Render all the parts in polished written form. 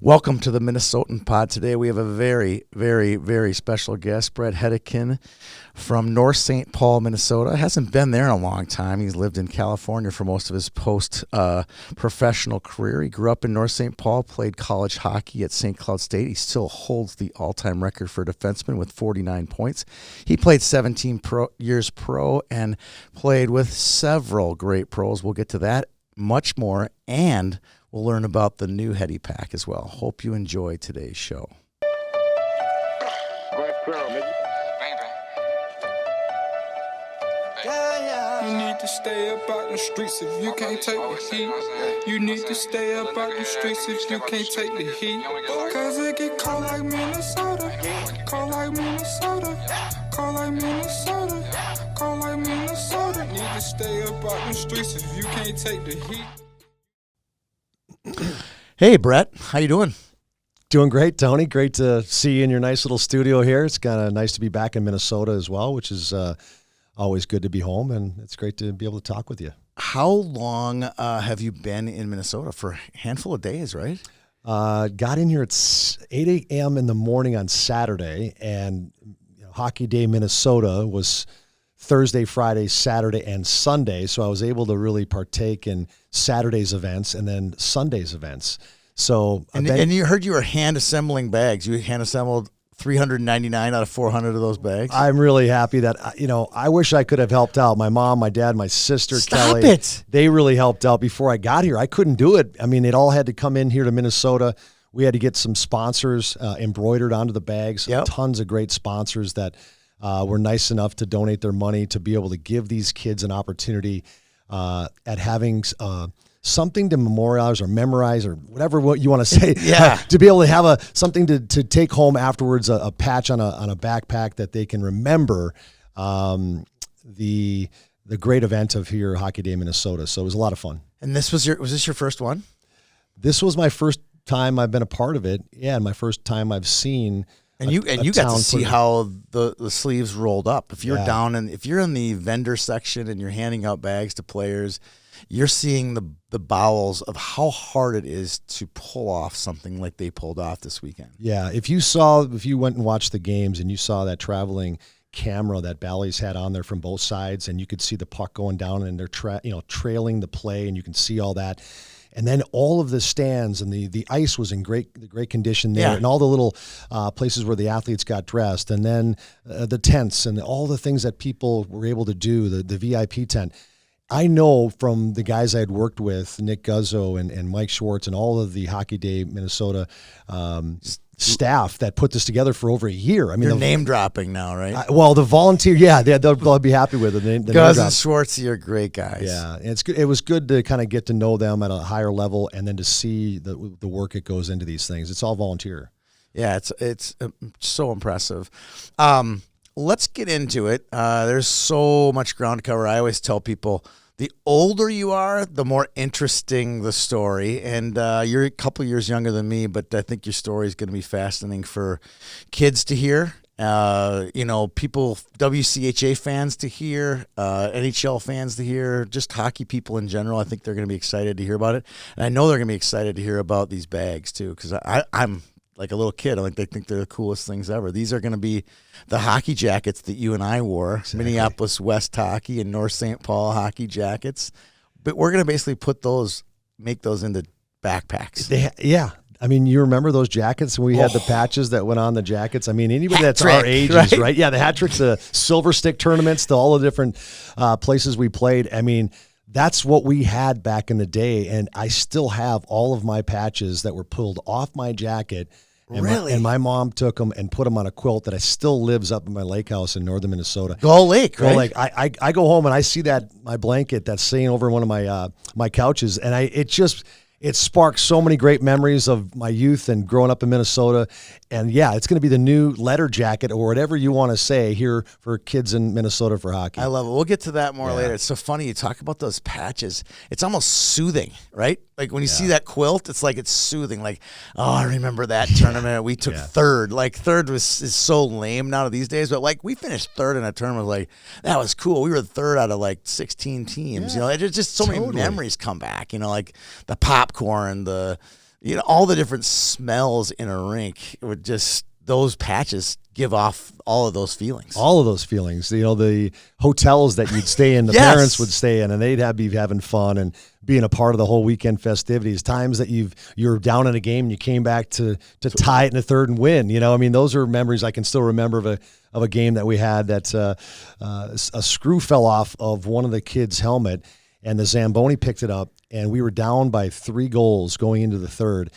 Welcome to the Minnesotan pod. Today we have a very, very, very special guest, Bret Hedican from North St. Paul, Minnesota. Hasn't been there in a long time. He's lived in California for most of his post-professional career. He grew up in North St. Paul, played college hockey at St. Cloud State. He still holds the all-time record for defenseman with 49 points. He played 17 years pro and played with several great pros. We'll get to that, much more, and we'll learn about the new Hedi Pack as well. Hope you enjoy today's show. You need to stay up out the streets if you can't take the heat. You need to stay up out the streets if you can't take the heat. Cause it get cold like Minnesota. Cold like Minnesota. Cold like Minnesota. Cold like Minnesota. Need to stay up out the streets if you can't take the heat. Hey, Bret. How you doing? Doing great, Tony. Great to see you in your nice little studio here. It's kind of nice to be back in Minnesota as well, which is always good to be home, and it's great to be able to talk with you. How long have you been in Minnesota? For a handful of days, right? Got in here at 8 a.m. in the morning on Saturday, and Hockey Day Minnesota was Thursday, Friday, Saturday, and Sunday, so I was able to really partake in Saturday's events and then Sunday's events. So and you heard you were hand assembling bags. You hand assembled 399 out of 400 of those bags. I'm really happy that I wish I could have helped out. My mom, my dad, my sister, Stop Kelly. it. They really helped out before I got here. I couldn't do it. I mean, it all had to come in here to Minnesota. We had to get some sponsors embroidered onto the bags. Yep. Tons of great sponsors that were nice enough to donate their money to be able to give these kids an opportunity at having something to memorialize or memorize or whatever what you want to say. Yeah. To be able to have something to take home afterwards, a patch on a backpack that they can remember the great event of here Hockey Day Minnesota. So it was a lot of fun. And was this your first one? This was my first time I've been a part of it. Yeah, and my first time I've seen. And you got to see how the sleeves rolled up. If you're if you're in the vendor section and you're handing out bags to players, you're seeing the bowels of how hard it is to pull off something like they pulled off this weekend. Yeah, if you went and watched the games and you saw that traveling camera that Bally's had on there from both sides, and you could see the puck going down and they're trailing the play, and you can see all that. And then all of the stands and the ice was in great condition there, and all the little places where the athletes got dressed, and then the tents and all the things that people were able to do, the VIP tent. I know from the guys I had worked with, Nick Guzzo and Mike Schwartz and all of the Hockey Day Minnesota staff that put this together for over a year. I mean, you're name dropping now, right? The volunteer, they'll be happy with it. Guzzo and Schwartz are great guys. Yeah, and it's good. It was good to kind of get to know them at a higher level, and then to see the work that goes into these things. It's all volunteer. Yeah, it's so impressive. Let's get into it. There's so much ground to cover. I always tell people, the older you are, the more interesting the story. And you're a couple years younger than me, but I think your story is going to be fascinating for kids to hear. People, WCHA fans to hear, NHL fans to hear, just hockey people in general. I think they're going to be excited to hear about it. And I know they're going to be excited to hear about these bags too, because I'm like a little kid. They think they're the coolest things ever. These are going to be the hockey jackets that you and I wore, exactly. Minneapolis West hockey and North St. Paul hockey jackets. But we're going to basically make those into backpacks. I mean, you remember those jackets when we had the patches that went on the jackets? I mean, anybody that's Hat-trick, our ages, right? Yeah, the hat tricks, the silver stick tournaments, to all the different places we played. I mean, that's what we had back in the day, and I still have all of my patches that were pulled off my jacket. And really? My mom took them and put them on a quilt that still lives up in my lake house in northern Minnesota. Gull Lake, right? Gull Lake. I go home and I see my blanket that's sitting over one of my couches, and it sparks so many great memories of my youth and growing up in Minnesota. And yeah, it's going to be the new letter jacket or whatever you want to say here for kids in Minnesota for hockey. I love it. We'll get to that more later. It's so funny you talk about those patches. It's almost soothing, right? Like when you see that quilt, it's like it's soothing. Like, oh, I remember that tournament. We took third. Like third is so lame now these days, but like we finished third in a tournament. Like that was cool. We were third out of like 16 teams. There's just so many memories come back. Like the popcorn, the all the different smells in a rink would just, those patches give off all of those feelings. All of those feelings. The hotels that you'd stay in, the Yes. parents would stay in, and they'd be having fun and being a part of the whole weekend festivities. Times that you're down in a game and you came back to tie it in the third and win. I mean, those are memories I can still remember of a game that we had that a screw fell off of one of the kids' helmet, and the Zamboni picked it up, and we were down by 3 goals going into the third.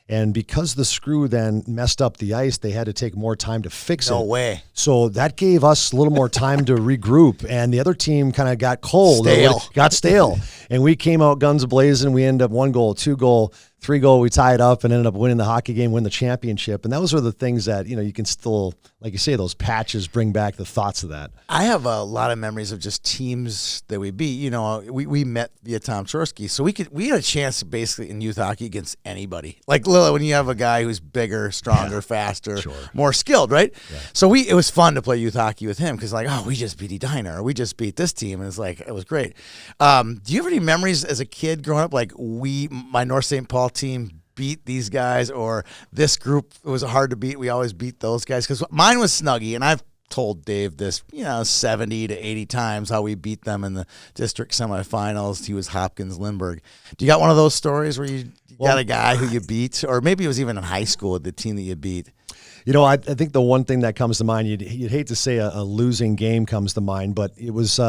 And because the screw then messed up the ice, they had to take more time to fix it. No way. So that gave us a little more time to regroup, and the other team kind of got cold. Got stale. And we came out guns blazing. We ended up 1 goal, 2 goal, 3 goal. We tied up and ended up winning the hockey game, win the championship. And those are the things that, you can still, like you say, those patches bring back the thoughts of that. I have a lot of memories of just teams that we beat. We met via Tom Chorsky, so we had a chance basically in youth hockey against anybody. Like Lila, when you have a guy who's bigger, stronger, faster, more skilled, right? Yeah. So it was fun to play youth hockey with him because we just beat Edina, or we just beat this team, and it was great. Do you have any memories as a kid growing up, like my North St. Paul team beat these guys, or this group, it was hard to beat, we always beat those guys? Because mine was Snuggie, and I've told Dave this 70 to 80 times how we beat them in the district semifinals. He was Hopkins Lindbergh. Do you got one of those stories where you got a guy who you beat, or maybe it was even in high school, the team that you beat? I think the one thing that comes to mind, you'd hate to say a losing game comes to mind, but it was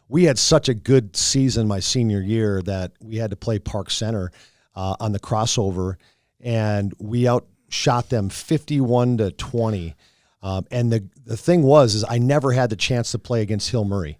we had such a good season my senior year that we had to play Park Center on the crossover, and we outshot them 51-20. And the thing was I never had the chance to play against Hill Murray.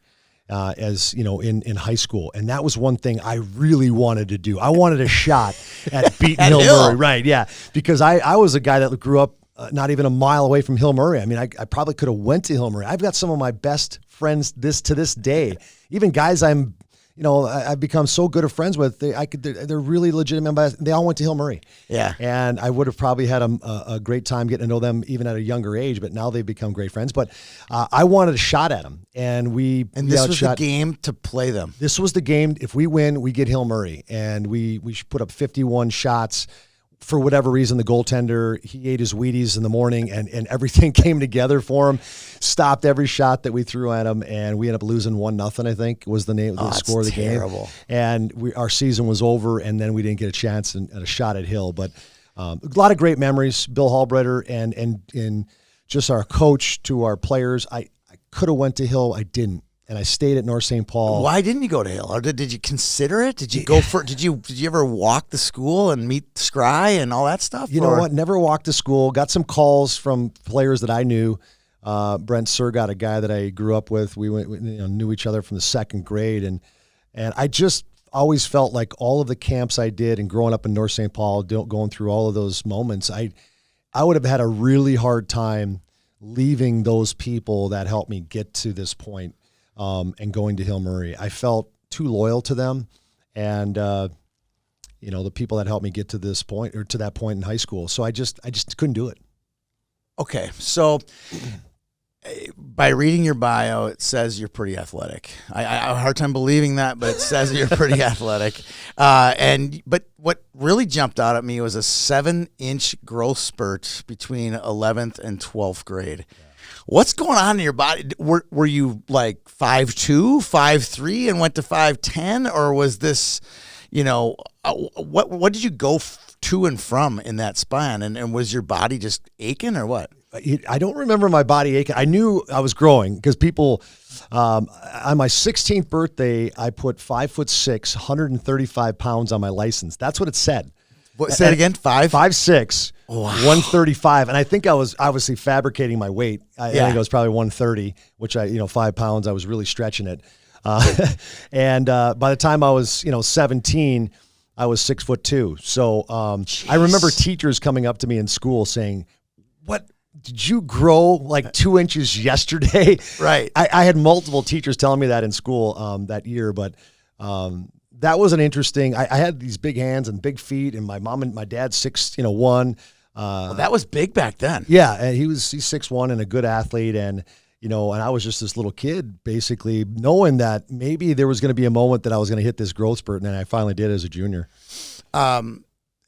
In high school. And that was one thing I really wanted to do. I wanted a shot at beating Hill Murray. Right, yeah. Because I was a guy that grew up not even a mile away from Hill Murray. I mean, I probably could have went to Hill Murray. I've got some of my best friends to this day. Even guys I've become so good of friends with. They're really legitimate. They all went to Hill Murray. Yeah. And I would have probably had a great time getting to know them even at a younger age, but now they've become great friends. But I wanted a shot at them, and this was the game to play them. This was the game. If we win, we get Hill Murray, and we put up 51 shots. For whatever reason, the goaltender, he ate his Wheaties in the morning, and everything came together for him. Stopped every shot that we threw at him, and we ended up losing 1-0, I think, was the name of the score of the game. And our season was over, and then we didn't get a chance at a shot at Hill. But a lot of great memories. Bill Hallbreder and just our coach to our players. I could have went to Hill. I didn't. And I stayed at North St. Paul. Why didn't you go to Hill? Or did you consider it? Did you go for? Did you ever walk to school and meet Scry and all that stuff? You know what? Never walked to school. Got some calls from players that I knew. Brent Surgott, a guy that I grew up with. We knew each other from the second grade, and I just always felt like all of the camps I did and growing up in North St. Paul, going through all of those moments, I would have had a really hard time leaving those people that helped me get to this point. And going to Hill Murray, I felt too loyal to them, and the people that helped me get to this point or to that point in high school. So I just couldn't do it. Okay, so by reading your bio, it says you're pretty athletic. I have a hard time believing that, but it says you're pretty athletic. But what really jumped out at me was a 7-inch growth spurt between 11th and 12th grade. Yeah. What's going on in your body? Were you like 5'2", 5'3", and went to 5'10", or was this, what did you go to and from in that span? And was your body just aching or what? I don't remember my body aching. I knew I was growing because people, on my 16th birthday, I put 5'6", 135 pounds on my license. That's what it said. Say it again, 5'6", wow. 135, and I think I was obviously fabricating my weight. I think I was probably 130, which 5 pounds. I was really stretching it. And by the time I was 17, I was 6'2". So I remember teachers coming up to me in school saying, "What? Did you grow like 2 inches yesterday?" Right. I had multiple teachers telling me that in school that year, but. That was an interesting. I had these big hands and big feet, and my mom and my dad 6'1". That was big back then. Yeah, and he's 6'1" and a good athlete, and and I was just this little kid, basically knowing that maybe there was going to be a moment that I was going to hit this growth spurt, and I finally did as a junior.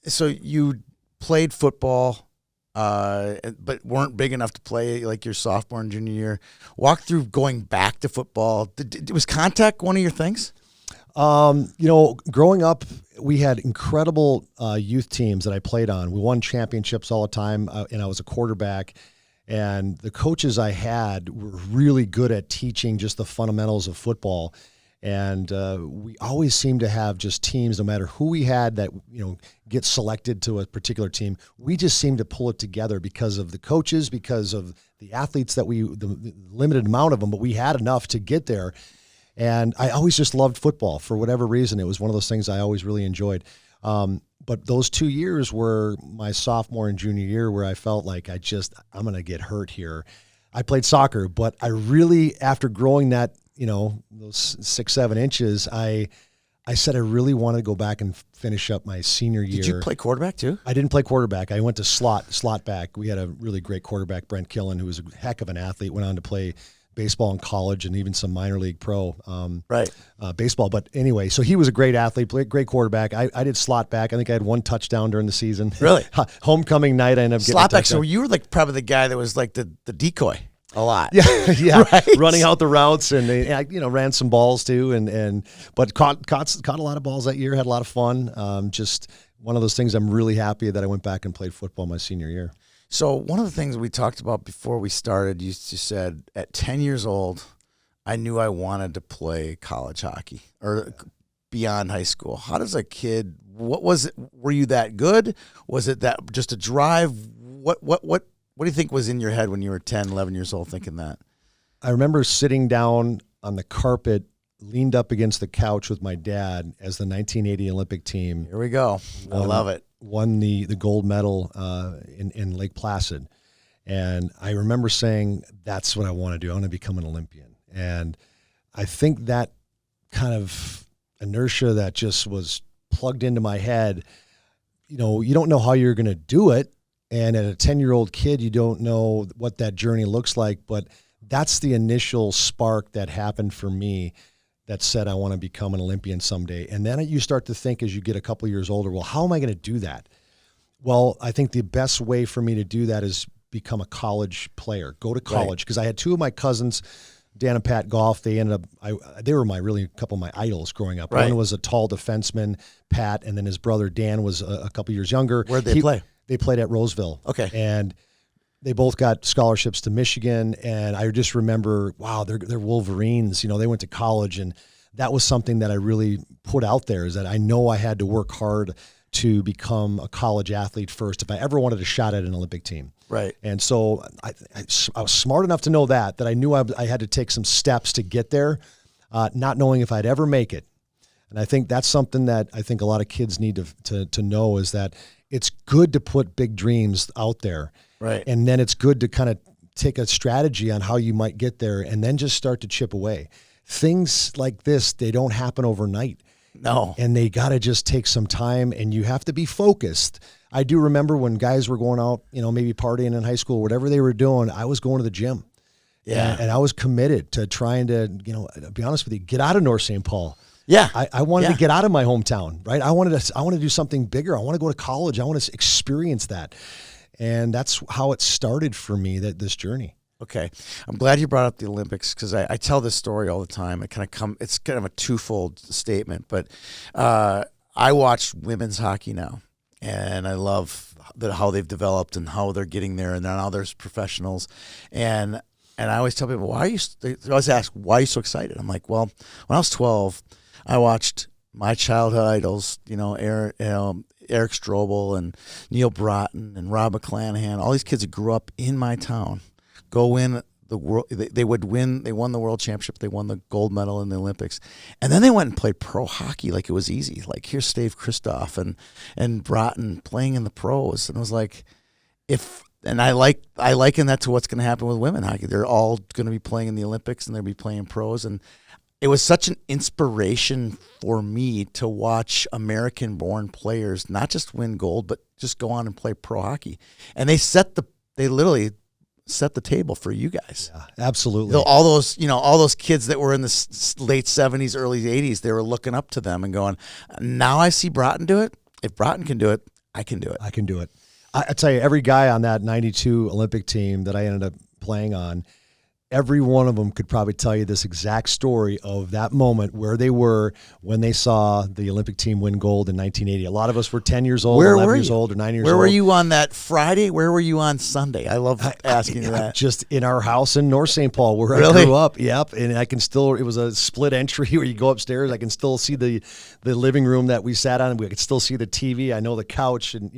So you played football, but weren't big enough to play like your sophomore and junior year. Walk through going back to football. Was contact one of your things? Growing up, we had incredible youth teams that I played on. We won championships all the time, and I was a quarterback. And the coaches I had were really good at teaching just the fundamentals of football. And we always seemed to have just teams, no matter who we had that, get selected to a particular team. We just seemed to pull it together because of the coaches, because of the athletes the limited amount of them, but we had enough to get there. And I always just loved football for whatever reason. It was one of those things I always really enjoyed. But those 2 years were my sophomore and junior year where I felt like I'm going to get hurt here. I played soccer, but I really, after growing that, those 6-7 inches, I said I really wanted to go back and finish up my senior year. Did you play quarterback too? I didn't play quarterback. I went to slot back. We had a really great quarterback, Brent Killen, who was a heck of an athlete, went on to play baseball in college and even some minor league pro baseball. But anyway, so he was a great athlete, great quarterback. I did slot back. I think I had one touchdown during the season. Really? Homecoming night, I ended up getting slot back. So you were like probably the guy that was like the decoy a lot. Yeah, right? Running out the routes and ran some balls too, but caught a lot of balls that year. Had a lot of fun. Just one of those things. I'm really happy that I went back and played football my senior year. So one of the things we talked about before we started, you said at 10 years old, I knew I wanted to play college hockey or beyond high school. How does a kid, what was it? Were you that good? Was it that just a drive? What do you think was in your head when you were 10, 11 years old thinking that? I remember sitting down on the carpet, leaned up against the couch with my dad as the 1980 Olympic team. Here we go. I love it. Won the gold medal in Lake Placid. And I remember saying, that's what I want to do. I want to become an Olympian. And I think that kind of inertia that just was plugged into my head, you don't know how you're going to do it. And at a 10-year-old kid, you don't know what that journey looks like. But that's the initial spark that happened for me that said, I want to become an Olympian someday. And then you start to think as you get a couple years older, well, how am I going to do that? Well, I think the best way for me to do that is become a college player, go to college. Because I had two of my cousins, Dan and Pat Goff, they ended up, they were a couple of my idols growing up. Right. One was a tall defenseman, Pat, and then his brother Dan was a couple years younger. Where'd they play? They played at Roseville. Okay. And they both got scholarships to Michigan, and I just remember, wow, they're Wolverines. They went to college, and that was something that I really put out there, is that I know I had to work hard to become a college athlete first if I ever wanted a shot at an Olympic team. Right. And so I was smart enough to know that I knew I had to take some steps to get there, not knowing if I'd ever make it. And I think that's something that I think a lot of kids need to know, is that it's good to put big dreams out there. Right. And then it's good to kind of take a strategy on how you might get there and then just start to chip away. Things like this, they don't happen overnight. No. And they got to just take some time, and you have to be focused. I do remember when guys were going out, maybe partying in high school, whatever they were doing, I was going to the gym. Yeah. And I was committed to trying to, to be honest with you, get out of North St. Paul. Yeah. I wanted to get out of my hometown, right? I wanted to do something bigger. I want to go to college. I want to experience that. And that's how it started for me, this journey. Okay. I'm glad you brought up the Olympics, because I tell this story all the time. It's kind of a twofold statement, but I watch women's hockey now, and I love how they've developed and how they're getting there, and now there's professionals. And I always tell people, they always ask, why are you so excited? I'm like, well, when I was 12, I watched my childhood idols, Eric Strobel and Neil Broughton and Rob McClanahan, all these kids that grew up in my town, go win the world. They would win. They won the world championship. They won the gold medal in the Olympics, and then they went and played pro hockey like it was easy. Like, here's Stave Kristoff and Broughton playing in the pros, and it was like, I liken that to what's going to happen with women hockey. They're all going to be playing in the Olympics, and they'll be playing pros, and it was such an inspiration for me to watch American-born players not just win gold, but just go on and play pro hockey. And they literally set the table for you guys. Yeah, absolutely. All those kids that were in the late 70s, early 80s, they were looking up to them and going, now I see Broughton do it. If Broughton can do it, I can do it. I can do it. I tell you, every guy on that 92 Olympic team that I ended up playing on, every one of them could probably tell you this exact story of that moment where they were when they saw the Olympic team win gold in 1980. A lot of us were 10 years old, 11 years old, or 9 years old. Where were you on that Friday? Where were you on Sunday? I love asking you that. Just in our house in North St. Paul where I grew up. Yep. And I can still, it was a split entry where you go upstairs. I can still see the living room that we sat on. We could still see the TV. I know the couch, and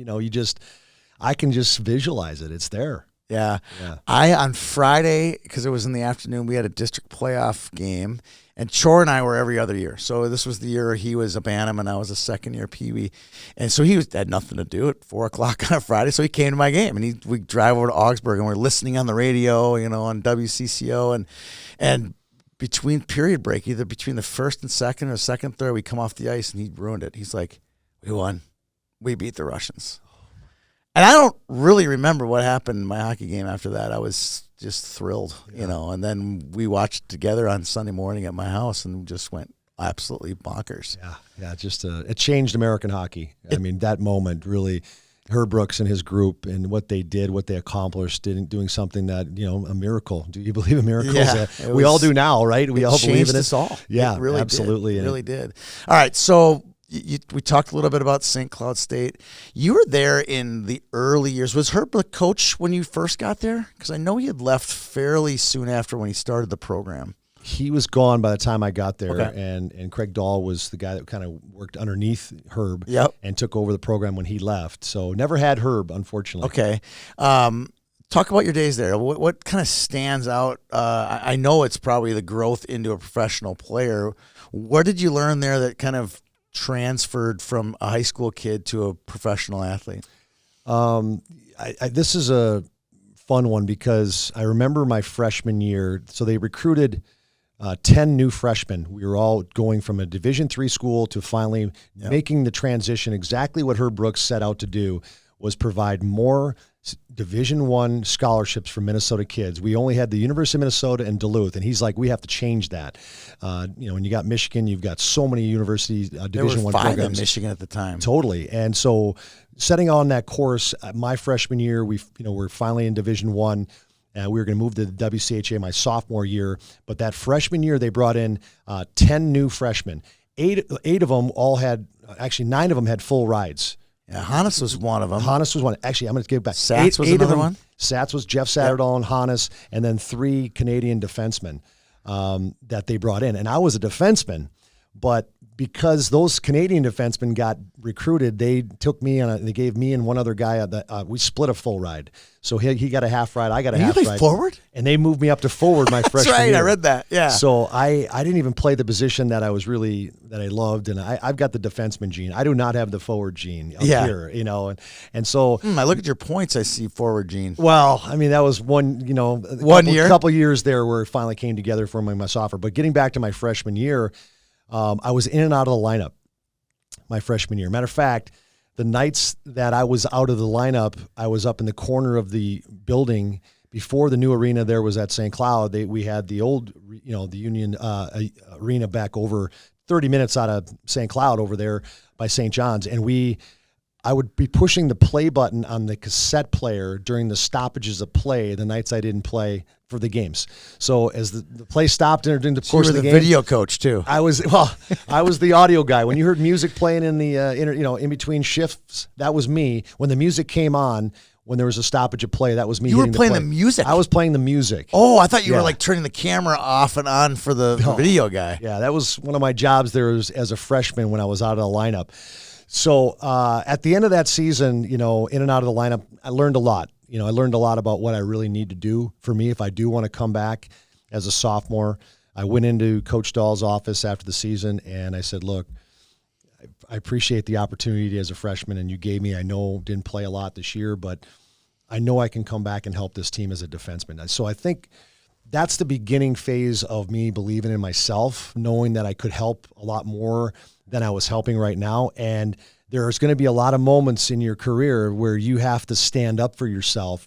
I can just visualize it. It's there. Yeah. On Friday, because it was in the afternoon, we had a district playoff game, and Chor and I were every other year. So this was the year he was a Bantam and I was a second-year Pee-wee. And so he had nothing to do at 4 o'clock on a Friday, so he came to my game. And we drive over to Augsburg, and we're listening on the radio, on WCCO. And between period break, either between the first and second or second, third, we come off the ice, and he ruined it. He's like, we won. We beat the Russians. And I don't really remember what happened in my hockey game after that. I was just thrilled, and then we watched together on Sunday morning at my house and just went absolutely bonkers. Yeah, just it changed American hockey. I mean, that moment really, Herb Brooks and his group and what they did, what they accomplished, doing something that, a miracle. Do you believe in miracles? Yeah, we all do now, right? We all believe in it. Us all. Yeah, it really absolutely. Did. It really did. All right, so we talked a little bit about St. Cloud State. You were there in the early years. Was Herb the coach when you first got there? Because I know he had left fairly soon after when he started the program. He was gone by the time I got there, okay. and Craig Dahl was the guy that kind of worked underneath Herb and took over the program when he left. So never had Herb, unfortunately. Okay. Talk about your days there. What kind of stands out? I know it's probably the growth into a professional player. What did you learn there that kind of transferred from a high school kid to a professional athlete? This is a fun one because I remember my freshman year. So they recruited 10 new freshmen. We were all going from a Division III school to finally making the transition. Exactly what Herb Brooks set out to do was provide more Division I scholarships for Minnesota kids. We only had the University of Minnesota and Duluth, and he's like, we have to change that. When you got Michigan, you've got so many universities, Division I programs. There were 5 in Michigan at the time. Totally. And so setting on that course, my freshman year, we're finally in Division I. We were going to move to the WCHA my sophomore year. But that freshman year, they brought in 10 new freshmen. Eight of them all had, actually 9 of them had full rides. Yeah, Hannes was one of them. Hannes was one. Actually, I'm going to give back. Sats was another one? Sats was Jeff Satterdahl and Hannes, and then 3 Canadian defensemen that they brought in. And I was a defenseman, but because those Canadian defensemen got recruited, they took me on. They gave me and one other guy we split a full ride. So he got a half ride, I got a half ride. You forward? And they moved me up to forward my freshman That's right, year. I read that. Yeah. So I didn't even play the position that I loved, and I've got the defenseman gene. I do not have the forward gene up here, and so I look at your points, I see forward gene. Well, I mean, that was one year, a couple years there where it finally came together for my sophomore. But getting back to my freshman year, I was in and out of the lineup my freshman year. Matter of fact, the nights that I was out of the lineup, I was up in the corner of the building before the new arena there was at St. Cloud. We had the old, the Union arena back over 30 minutes out of St. Cloud over there by St. John's. And I would be pushing the play button on the cassette player during the stoppages of play the nights I didn't play for the games. So as the play stopped during the course of the game, video coach too. I was the audio guy. When you heard music playing in the in between shifts, that was me. When the music came on, when there was a stoppage of play, that was me. You were playing the music. I was playing the music. Oh, I thought you were like turning the camera off and on for the video guy. Yeah, that was one of my jobs there as a freshman when I was out of the lineup. So at the end of that season, in and out of the lineup, I learned a lot. I learned a lot about what I really need to do for me if I do want to come back as a sophomore. I went into Coach Dahl's office after the season, and I said, look, I appreciate the opportunity as a freshman, and you gave me. I know didn't play a lot this year, but I know I can come back and help this team as a defenseman. So I think that's the beginning phase of me believing in myself, knowing that I could help a lot more than I was helping right now. And there's going to be a lot of moments in your career where you have to stand up for yourself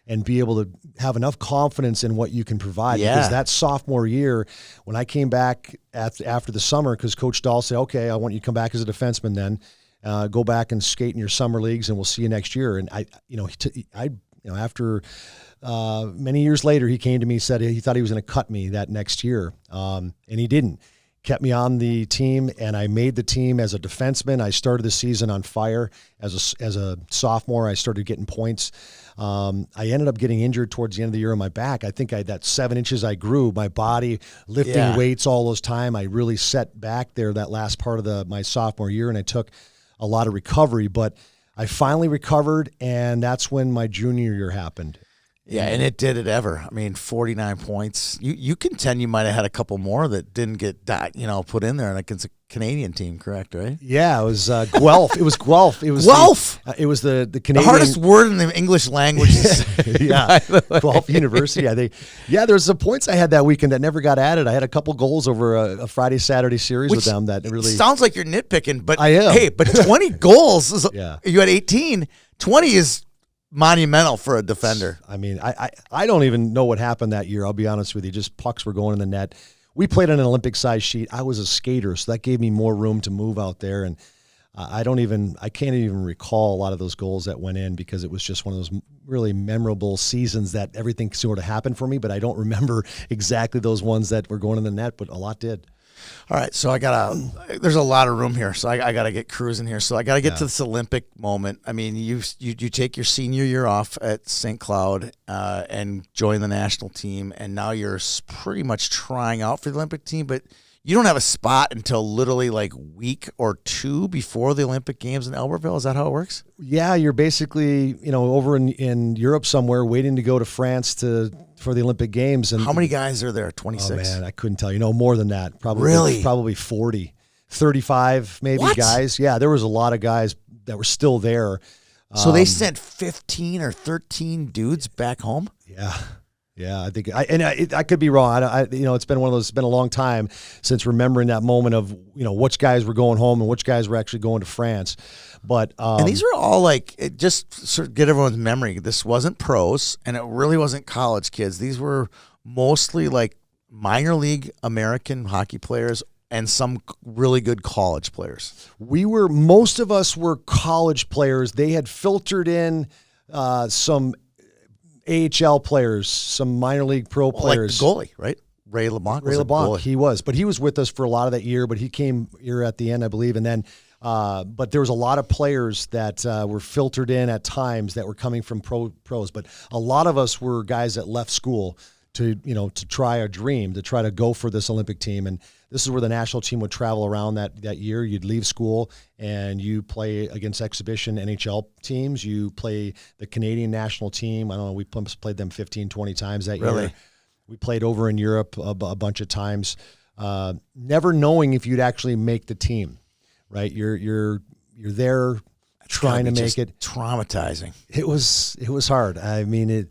and be able to have enough confidence in what you can provide. Yeah. Because that sophomore year, when I came back after the summer, because Coach Dahl said, okay, I want you to come back as a defenseman then. Go back and skate in your summer leagues, and we'll see you next year. And after many years later, he came to me, said he thought he was going to cut me that next year, and he didn't. Kept me on the team, and I made the team as a defenseman. I started the season on fire. As a sophomore, I started getting points. I ended up getting injured towards the end of the year on my back. I think that 7 inches I grew, my body, lifting weights all those time. I really set back there that last part of my sophomore year, and I took a lot of recovery. But I finally recovered, and that's when my junior year happened. Yeah, and it did it ever. I mean, 49 points. You contend you might have had a couple more that didn't get put in there against a Canadian team, correct? Right? Yeah, it was Guelph. It was Guelph. It was Guelph. It was the Canadian. The hardest word in the English language. Yeah, Guelph University. There was some points I had that weekend that never got added. I had a couple goals over a Friday Saturday series with them that really sounds like you're nitpicking, but I am. Hey, but 20 goals is Yeah. You had 18. 20 is monumental for a defender. I mean, I don't even know what happened that year. I'll be honest with you. Just pucks were going in the net. We played on an Olympic-sized sheet. I was a skater, so that gave me more room to move out there. And I can't even recall a lot of those goals that went in because it was just one of those really memorable seasons that everything sort of happened for me. But I don't remember exactly those ones that were going in the net, but a lot did. All right, so there's a lot of room here, so I got to get cruising here. So I got to get to this Olympic moment. I mean, you take your senior year off at St. Cloud and join the national team, and now you're pretty much trying out for the Olympic team, but you don't have a spot until literally like week or two before the Olympic Games in Albertville. Is that how it works? Yeah, you're basically over in Europe somewhere waiting to go to France for the Olympic Games. And how many guys are there? 26? Oh, man, I couldn't tell you. No, more than that. Really? Probably 40, 35 maybe. What? Guys. Yeah, there was a lot of guys that were still there. So they sent 15 or 13 dudes back home? Yeah, I think I could be wrong. It's been it's been a long time since remembering that moment of which guys were going home and which guys were actually going to France. But and these were all just sort of get everyone's memory. This wasn't pros, and it really wasn't college kids. These were mostly like minor league American hockey players and some really good college players. Most of us were college players. They had filtered in some AHL players, some minor league pro players. Like the goalie, right? Ray LeBlanc. He was. But he was with us for a lot of that year, but he came here at the end, I believe. And then, but there was a lot of players that were filtered in at times that were coming from pros. But a lot of us were guys that left school to try a dream, to try to go for this Olympic team. And this is where the national team would travel around that year. You'd leave school and you play against exhibition NHL teams. You play the Canadian national team. I don't know, we played them 15, 20 times that year. We played over in Europe a bunch of times, never knowing if you'd actually make the team, right? You're there trying to make it. Traumatizing. It was hard. I mean,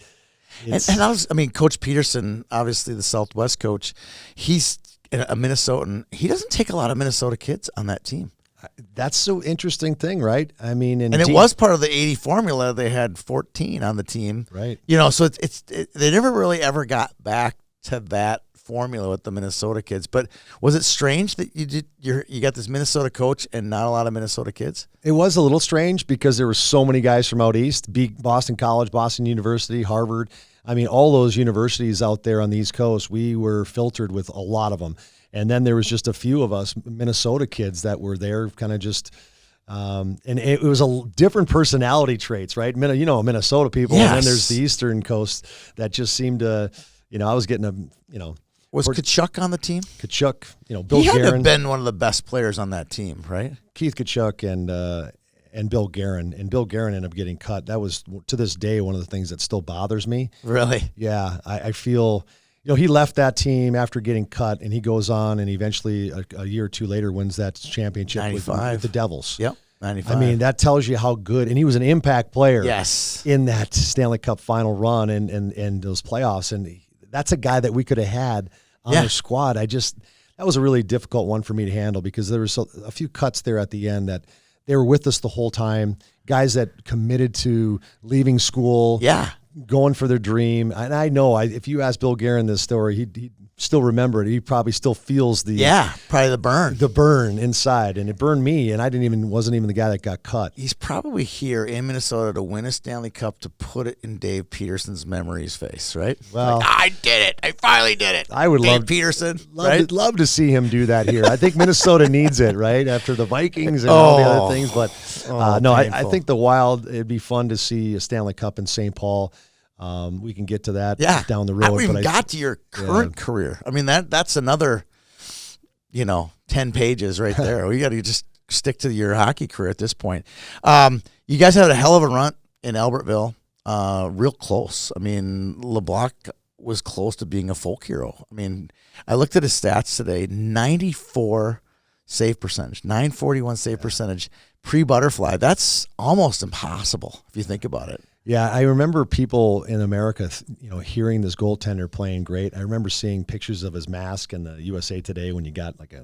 Coach Peterson, obviously the Southwest coach, he's a Minnesotan. He doesn't take a lot of Minnesota kids on that team. That's the interesting thing, right? I mean, it was part of the 80 formula. They had 14 on the team, right? So they never really ever got back to that formula with the Minnesota kids. But was it strange that you got this Minnesota coach and not a lot of Minnesota kids? It was a little strange because there were so many guys from out east: Boston College, Boston University, Harvard. I mean, all those universities out there on the East Coast, we were filtered with a lot of them. And then there was just a few of us Minnesota kids that were there kind of just and it was a different personality traits, right? Minnesota people. Yes. And then there's the Eastern Coast that just seemed to, I was getting Was Tkachuk on the team? Tkachuk, Bill He had to Guerin. have been one of the best players on that team, right? Keith Tkachuk and Bill Guerin. And Bill Guerin ended up getting cut. That was, to this day, one of the things that still bothers me. Really? Yeah, I feel, he left that team after getting cut, and he goes on and eventually a year or two later wins that championship with the Devils. Yep, 95. I mean, that tells you how good, and he was an impact player in that Stanley Cup final run and those playoffs, and that's a guy that we could have had on our squad. That was a really difficult one for me to handle because there was a few cuts there at the end that they were with us the whole time, guys that committed to leaving school, going for their dream. And I know if you ask Bill Guerin this story, he'd still remember it. He probably still feels probably the burn inside, and it burned me. And I wasn't even the guy that got cut. He's probably here in Minnesota to win a Stanley Cup to put it in Dave Peterson's memory's face, right? Well, like, I did it. I finally did it. I would Dave Peterson, love to see him do that here. I think Minnesota needs it, right? After the Vikings and all the other things. But I think the Wild, it'd be fun to see a Stanley Cup in St. Paul. We can get to that down the road. I haven't even got to your current career. I mean, that's another, 10 pages right there. We got to just stick to your hockey career at this point. You guys had a hell of a run in Albertville, real close. I mean, LeBlanc was close to being a folk hero. I mean, I looked at his stats today, 94 save percentage, 941 save percentage, pre-butterfly. That's almost impossible if you think about it. Yeah, I remember people in America, hearing this goaltender playing great. I remember seeing pictures of his mask in the USA Today when you got like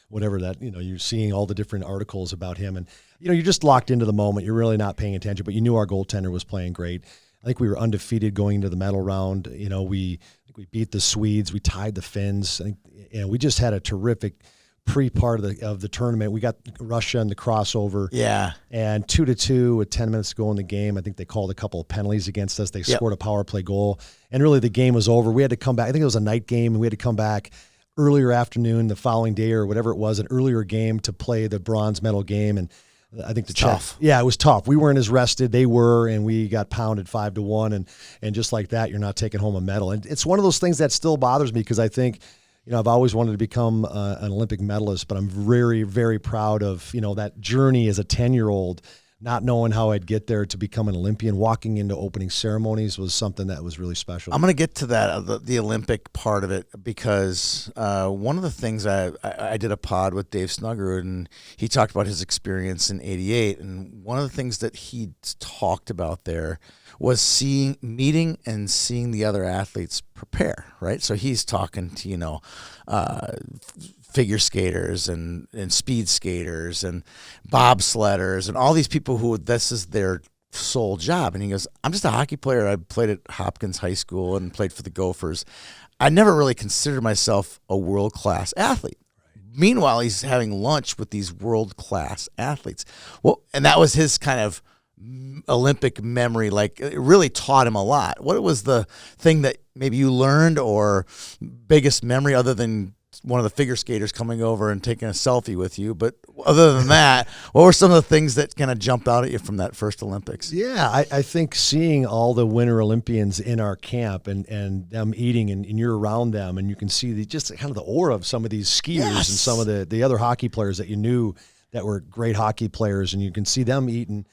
whatever that, you're seeing all the different articles about him. And, you're just locked into the moment. You're really not paying attention, but you knew our goaltender was playing great. I think we were undefeated going into the medal round. We beat the Swedes. We tied the Finns. And we just had a terrific pre-part of the tournament. We got Russia in the crossover. Yeah. And 2-2 with 10 minutes to go in the game. I think they called a couple of penalties against us. They scored a power play goal. And really the game was over. We had to come back. I think it was a night game, and we had to come back earlier afternoon, the following day or whatever it was, an earlier game to play the bronze medal game. And I think tough. Yeah, it was tough. We weren't as rested. They were, and we got pounded 5-1. And just like that, you're not taking home a medal. And it's one of those things that still bothers me because I think – I've always wanted to become an Olympic medalist, but I'm very, very proud of, that journey as a 10-year-old, not knowing how I'd get there to become an Olympian. Walking into opening ceremonies was something that was really special. I'm going to get to that, the Olympic part of it, because one of the things I did a pod with Dave Snuggerud, and he talked about his experience in '88. And one of the things that he talked about there was meeting and seeing the other athletes prepare, right? So he's talking to, figure skaters and speed skaters and bobsledders and all these people who this is their sole job. And he goes, I'm just a hockey player. I played at Hopkins High School and played for the Gophers. I never really considered myself a world-class athlete. Meanwhile, he's having lunch with these world-class athletes. Well, and that was his kind of Olympic memory. Like, it really taught him a lot. What was the thing that maybe you learned or biggest memory other than one of the figure skaters coming over and taking a selfie with you? But other than that, what were some of the things that kind of jumped out at you from that first Olympics? Yeah, I think seeing all the Winter Olympians in our camp and them eating and you're around them and you can see just kind of the aura of some of these skiers and some of the other hockey players that you knew that were great hockey players, and you can see them eating,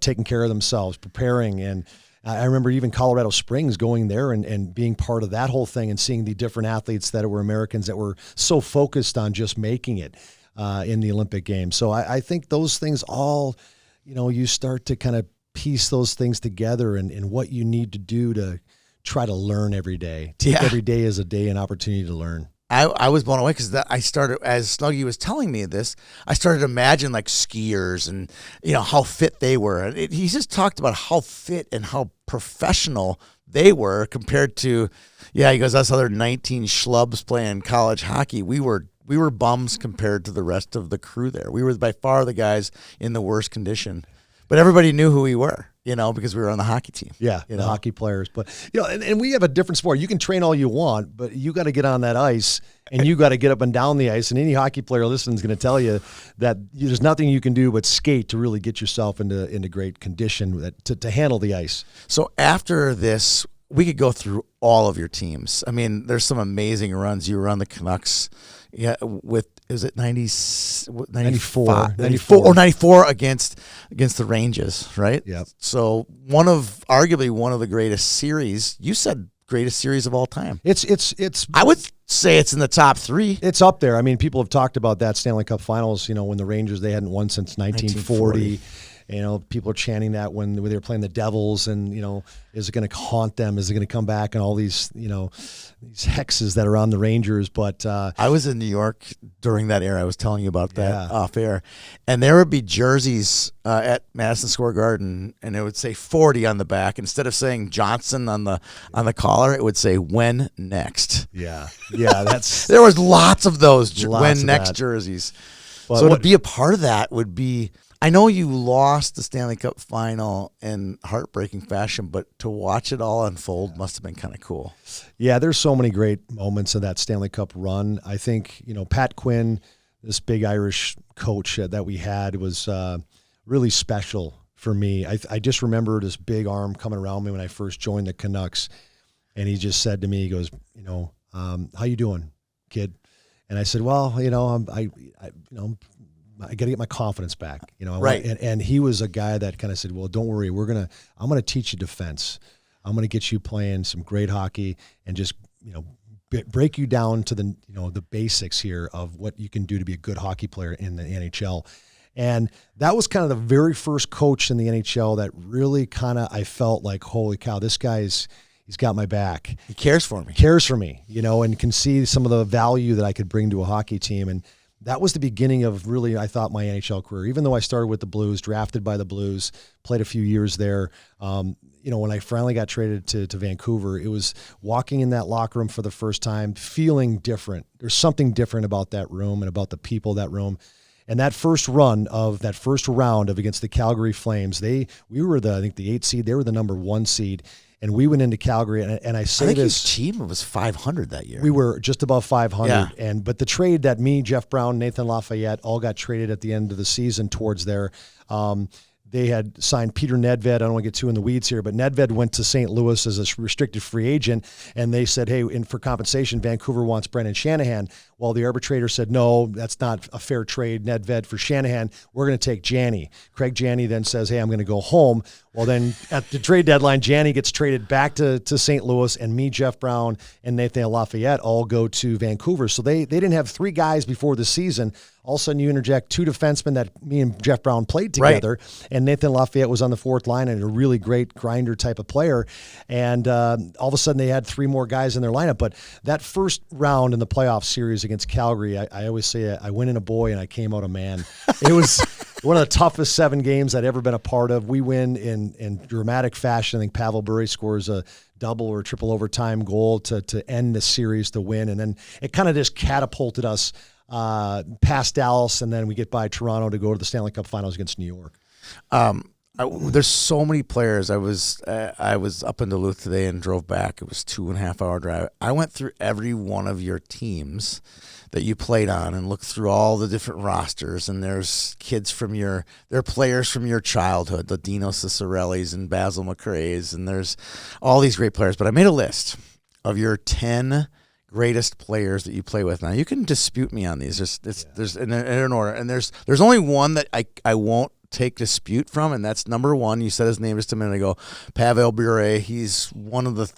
taking care of themselves, preparing. And I remember even Colorado Springs going there and being part of that whole thing and seeing the different athletes that were Americans that were so focused on just making it in the Olympic Games. So I think those things all, you start to kind of piece those things together and what you need to do to try to learn every day. Take every day as a day an opportunity to learn. I was blown away because I started, as Snuggie was telling me this, I started to imagine like skiers and, how fit they were. He just talked about how fit and how professional they were compared to, he goes, us other 19 schlubs playing college hockey. We were bums compared to the rest of the crew there. We were by far the guys in the worst condition. But everybody knew who we were, because we were on the hockey team. Yeah, the hockey players. But, and we have a different sport. You can train all you want, but you got to get on that ice, and you got to get up and down the ice. And any hockey player listening is going to tell you that there's nothing you can do but skate to really get yourself into great condition to handle the ice. So after this, we could go through all of your teams. I mean, there's some amazing runs. You were on the Canucks is it 94 or 94 against the Rangers, right? Yeah. So arguably one of the greatest series. You said greatest series of all time. It's I would say it's in the top 3. It's up there. I mean, people have talked about that Stanley Cup Finals, when the Rangers, they hadn't won since 1940. people are chanting that when they were playing the Devils, and is it going to haunt them? Is it going to come back? And all these these hexes that are on the Rangers. But I was in New York during that era. I was telling you about that off air, and there would be jerseys at Madison Square Garden, and it would say 40 on the back. Instead of saying Johnson on the collar, it would say "When next." Yeah, that's there was lots of those Lots "When of next" that. jerseys. But So to be a part of that would be. I know you lost the Stanley Cup final in heartbreaking fashion, but to watch it all unfold must have been kind of cool. Yeah, there's so many great moments of that Stanley Cup run. I think, Pat Quinn, this big Irish coach that we had, was really special for me. I just remember this big arm coming around me when I first joined the Canucks, and he just said to me, he goes, how you doing, kid? And I said, well, I got to get my confidence back, Right. And he was a guy that kind of said, well, don't worry, I'm going to teach you defense. I'm going to get you playing some great hockey and just, break you down to the basics here of what you can do to be a good hockey player in the NHL. And that was kind of the very first coach in the NHL that really I felt like, holy cow, this guy's, he's got my back. He cares for me. And can see some of the value that I could bring to a hockey team. And that was the beginning of really, I thought, my NHL career. Even though I started with the Blues, drafted by the Blues, played a few years there. When I finally got traded to Vancouver, it was walking in that locker room for the first time, feeling different. There's something different about that room and about the people of that room. And that first round of against the Calgary Flames, we were the 8th seed. They were the number 1 seed. And we went into Calgary, and I say I think this. his team was 500 that year. We were just above 500. Yeah. But the trade that me, Jeff Brown, Nathan Lafayette all got traded at the end of the season towards there. They had signed Peter Nedved. I don't want to get too in the weeds here, but Nedved went to St. Louis as a restricted free agent, and they said, hey, for compensation, Vancouver wants Brendan Shanahan. Well, the arbitrator said, no, that's not a fair trade, Nedved for Shanahan. We're going to take Janney. Craig Janney then says, hey, I'm going to go home. Well, then at the trade deadline, Janney gets traded back to St. Louis, and me, Jeff Brown, and Nathan Lafayette all go to Vancouver. So they didn't have 3 guys before the season. All of a sudden, you interject 2 defensemen that me and Jeff Brown played together, and Nathan Lafayette was on the 4th line and a really great grinder type of player. And all of a sudden, they had 3 more guys in their lineup. But that first round in the playoff series against Calgary, I always say I went in a boy and I came out a man. It was one of the toughest 7 games I'd ever been a part of. We win in dramatic fashion. I think Pavel Bure scores a double or triple overtime goal to end the series to win. And then it kind of just catapulted us past Dallas, and then we get by Toronto to go to the Stanley Cup Finals against New York. There's so many players. I was up in Duluth today and drove back. It was 2.5 hour drive. I went through every one of your teams that you played on and looked through all the different rosters. And there's there are players from your childhood, the Dino Ciccarellis and Basil McRae's, and there's all these great players. But I made a list of your 10 greatest players that you play with. Now you can dispute me on these. There's in an order, and there's only one that I won't take dispute from, and that's number 1. You said his name just a minute ago, Pavel Bure. He's one of the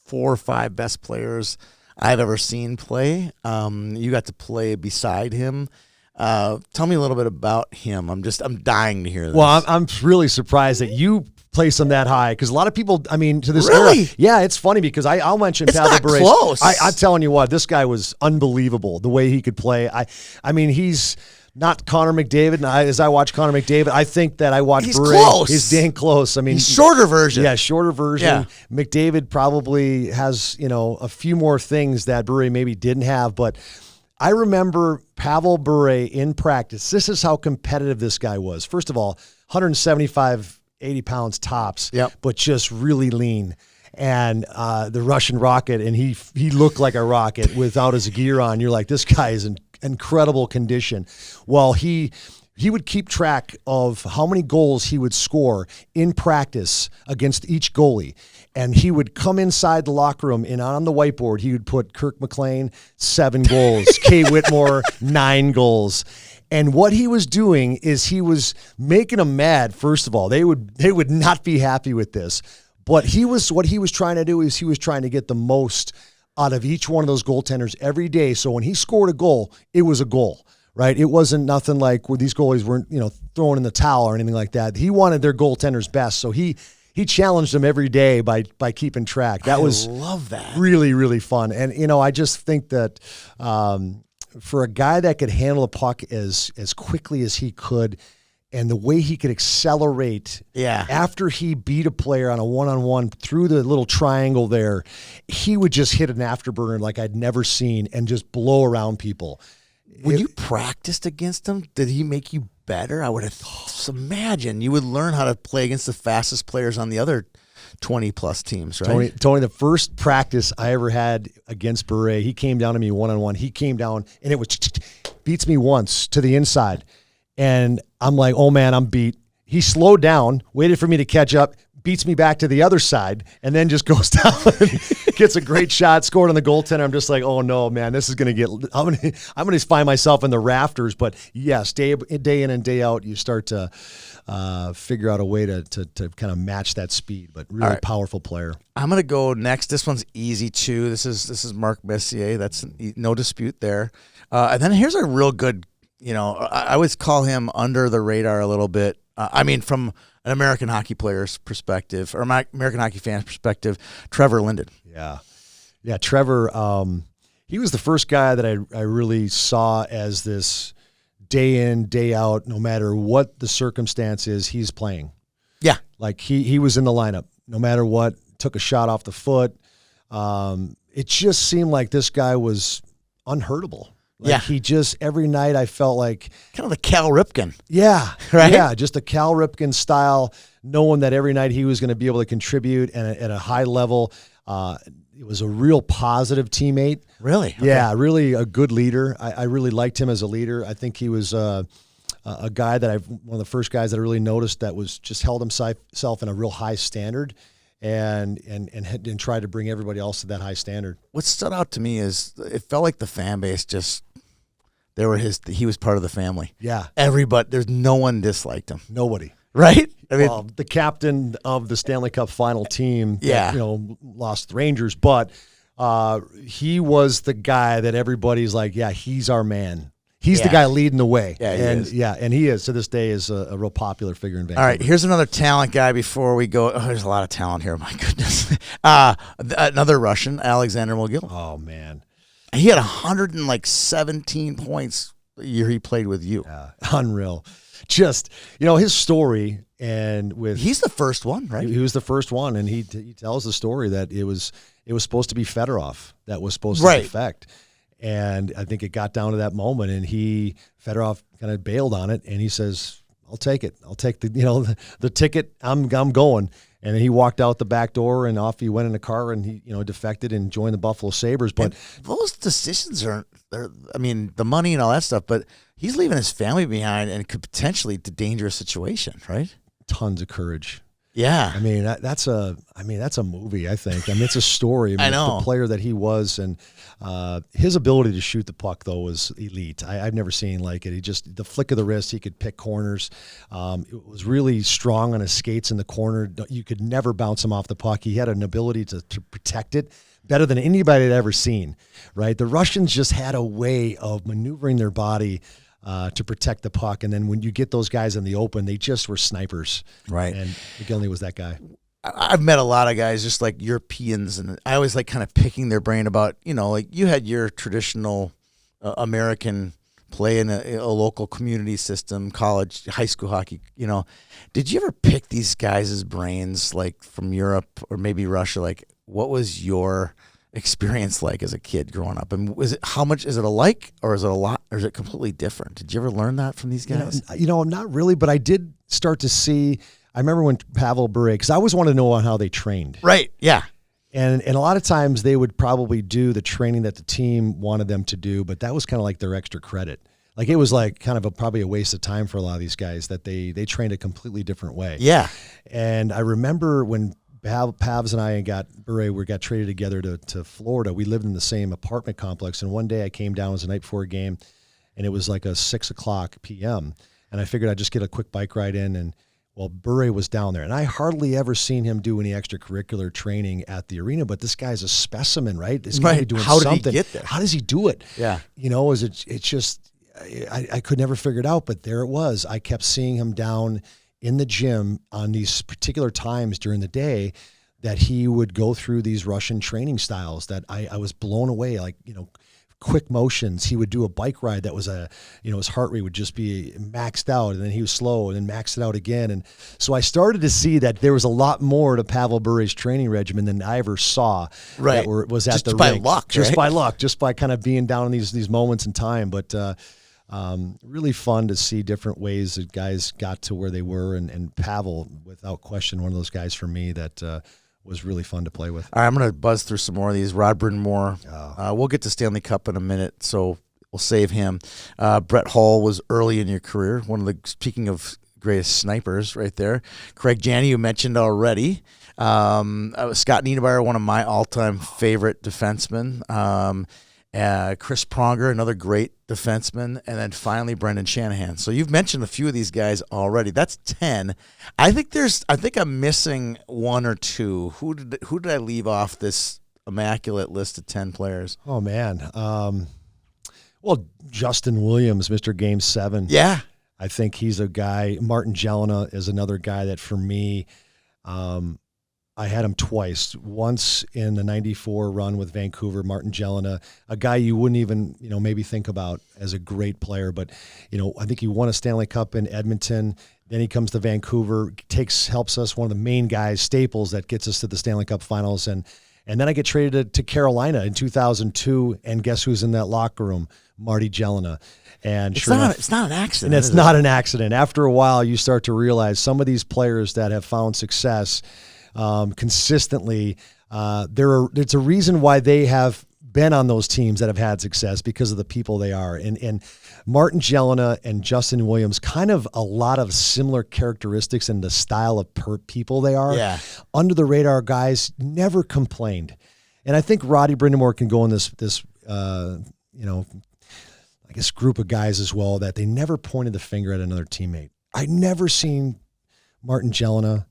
4 or 5 best players I've ever seen play. You got to play beside him. Tell me a little bit about him. I'm dying to hear this. Well, I'm really surprised that you place him that high, because a lot of people, to this Really? era, yeah, it's funny because I'll mention It's Pavel not Bure. close. I'm telling you what, this guy was unbelievable the way he could play. He's not Connor McDavid, and as I watch Connor McDavid, I think that I watch He's Bure. close. He's dang close. He's shorter version. Yeah, shorter version. Yeah. McDavid probably has, a few more things that Bure maybe didn't have, but I remember Pavel Bure in practice. This is how competitive this guy was. First of all, 175, 80 pounds tops, but just really lean. And the Russian rocket, and he looked like a rocket without his gear on. You're like, this guy is in incredible condition. Well, he would keep track of how many goals he would score in practice against each goalie. And he would come inside the locker room, and on the whiteboard, he would put Kirk McLean, 7 goals, Kay Whitmore, 9 goals. And what he was doing is he was making them mad, first of all. They would not be happy with this. But what he was trying to do is he was trying to get the most out of each one of those goaltenders every day. So when he scored a goal, it was a goal. right? It wasn't nothing like where these goalies weren't, throwing in the towel or anything like that. He wanted their goaltenders best, so he challenged them every day by keeping track. That was love that. Really, really fun. And I just think that for a guy that could handle a puck as quickly as he could, and the way he could accelerate after he beat a player on a one-on-one through the little triangle there, he would just hit an afterburner like I'd never seen and just blow around people. When you practiced against him, did he make you better? I would have imagine you would learn how to play against the fastest players on the other 20-plus teams, right? Tony, the first practice I ever had against Beret, he came down to me one-on-one. He came down, and it was beats me once to the inside. And I'm like, oh, man, I'm beat. He slowed down, waited for me to catch up, beats me back to the other side, and then just goes down and gets a great shot, scored on the goaltender. I'm just like, oh, no, man, this is going to get – I'm going to find myself in the rafters. But, yes, day in and day out, you start to figure out a way to kind of match that speed. But really powerful player. I'm going to go next. This one's easy, too. This is Marc Messier. That's no dispute there. And then here's a real good – I always call him under the radar a little bit. From an American hockey player's perspective, or my American hockey fan's perspective, Trevor Linden. Yeah, Trevor, he was the first guy that I really saw as this day in, day out, no matter what the circumstance is, he's playing. Yeah. Like he was in the lineup, no matter what, took a shot off the foot. It just seemed like this guy was unhurtable. He just, every night I felt like. Kind of the Cal Ripken. Yeah. Right? Yeah, just a Cal Ripken style, knowing that every night he was going to be able to contribute and at a high level. It was a real positive teammate. Really? Okay. Yeah, really a good leader. I really liked him as a leader. I think he was a guy that one of the first guys that I really noticed that was just held himself in a real high standard. And tried to bring everybody else to that high standard. What stood out to me is it felt like the fan base he was part of the family. Yeah. Everybody, there's no one disliked him. Nobody. Right? The captain of the Stanley Cup final team that, lost the Rangers, but he was the guy that everybody's like, yeah, he's our man. He's the guy leading the way. Yeah, and he is to this day is a real popular figure in Vancouver. All right, here's another talent guy before we go. Oh, there's a lot of talent here. My goodness. Another Russian, Alexander Mogilin. Oh, man. He had 117 points the year he played with you. Unreal. Just, his story he's the first one, right? He was the first one, and he tells the story that it was supposed to be Fedorov that was supposed to defect. And I think it got down to that moment, and Fedorov kind of bailed on it, and he says, "I'll take it. I'll take the ticket. I'm going." And then he walked out the back door, and off he went in a car, and he defected and joined the Buffalo Sabres. But and those decisions the money and all that stuff, but he's leaving his family behind and could potentially to dangerous situation, right? Tons of courage. Yeah, that's a movie. I think. It's a story. I know the player that he was, and his ability to shoot the puck though was elite. I've never seen like it. He just the flick of the wrist. He could pick corners. It was really strong on his skates in the corner. You could never bounce him off the puck. He had an ability to protect it better than anybody had ever seen. Right. The Russians just had a way of maneuvering their body to protect the puck. And then when you get those guys in the open, they just were snipers. Right. And McGillney was that guy. I've met a lot of guys just like Europeans, and I always like kind of picking their brain about, like you had your traditional American play in a local community system, college, high school hockey, Did you ever pick these guys' brains like from Europe or maybe Russia? Like what was your experience like as a kid growing up, and how much is it alike, or is it a lot, or is it completely different? Did you ever learn that from these guys? Not really, but I did start to see. I remember when Pavel Bure, because I always wanted to know on how they trained. Right. Yeah. And a lot of times they would probably do the training that the team wanted them to do, but that was kind of like their extra credit. Like it was like kind of probably a waste of time for a lot of these guys that they trained a completely different way. Yeah. And I remember when Pavs and I got traded together to Florida. We lived in the same apartment complex, and one day I came down, it was the night before a game, and it was like a 6:00 p.m., and I figured I'd just get a quick bike ride in, and Bure was down there, and I hardly ever seen him do any extracurricular training at the arena, but this guy's a specimen, right? This guy doing How something. Did he get there? How does he do it? Yeah. It's just, I could never figure it out, but there it was. I kept seeing him down in the gym on these particular times during the day that he would go through these Russian training styles that I was blown away. Like, quick motions. He would do a bike ride that was his heart rate would just be maxed out, and then he was slow and then maxed it out again. And so I started to see that there was a lot more to Pavel Bure's training regimen than I ever saw. Right. That was at just the by rink. luck, just right? by luck, just by kind of being down in these moments in time. But really fun to see different ways that guys got to where they were. And Pavel, without question, one of those guys for me that was really fun to play with. All right, I'm going to buzz through some more of these. Rod Brind'Amour. We'll get to Stanley Cup in a minute, so we'll save him. Bret Hall was early in your career. Speaking of greatest snipers right there. Craig Janney, you mentioned already. Scott Niedermayer, one of my all-time favorite defensemen. Chris Pronger, another great defenseman, and then finally Brendan Shanahan. So you've mentioned a few of these guys already. That's 10. I think I'm missing one or two. Who did I leave off this immaculate list of 10 players? Oh man. Well, Justin Williams, Mr. Game 7. Yeah. I think he's a guy. Martin Jelena is another guy that for me, I had him twice. Once in the 94 run with Vancouver, Martin Jelena, a guy you wouldn't even, maybe think about as a great player. But, I think he won a Stanley Cup in Edmonton. Then he comes to Vancouver, helps us, one of the main guys, staples that gets us to the Stanley Cup finals. And then I get traded to Carolina in 2002. And guess who's in that locker room? Marty Jelena. And it's not an accident. And it's not an accident. After a while, you start to realize some of these players that have found success consistently, there's a reason why they have been on those teams that have had success because of the people they are. And Martin Jelena and Justin Williams, kind of a lot of similar characteristics in the style of people they are. Yeah. Under the radar guys, never complained. And I think Roddy Brind'Amour can go in this I guess group of guys as well, that they never pointed the finger at another teammate. I never seen Martin Jelena,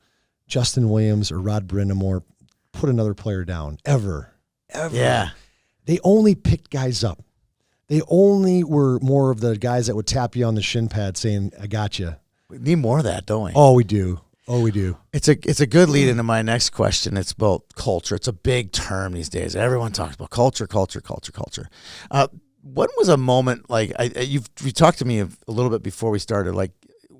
Justin Williams, or Rod Brind'Amour put another player down, ever. Yeah. They only picked guys up. They only were more of the guys that would tap you on the shin pad saying, I got you. We need more of that, don't we? Oh, we do. It's a good lead into my next question. It's about culture. It's a big term these days. Everyone talks about culture. When was a moment like you talked to me a little bit before we started? Like,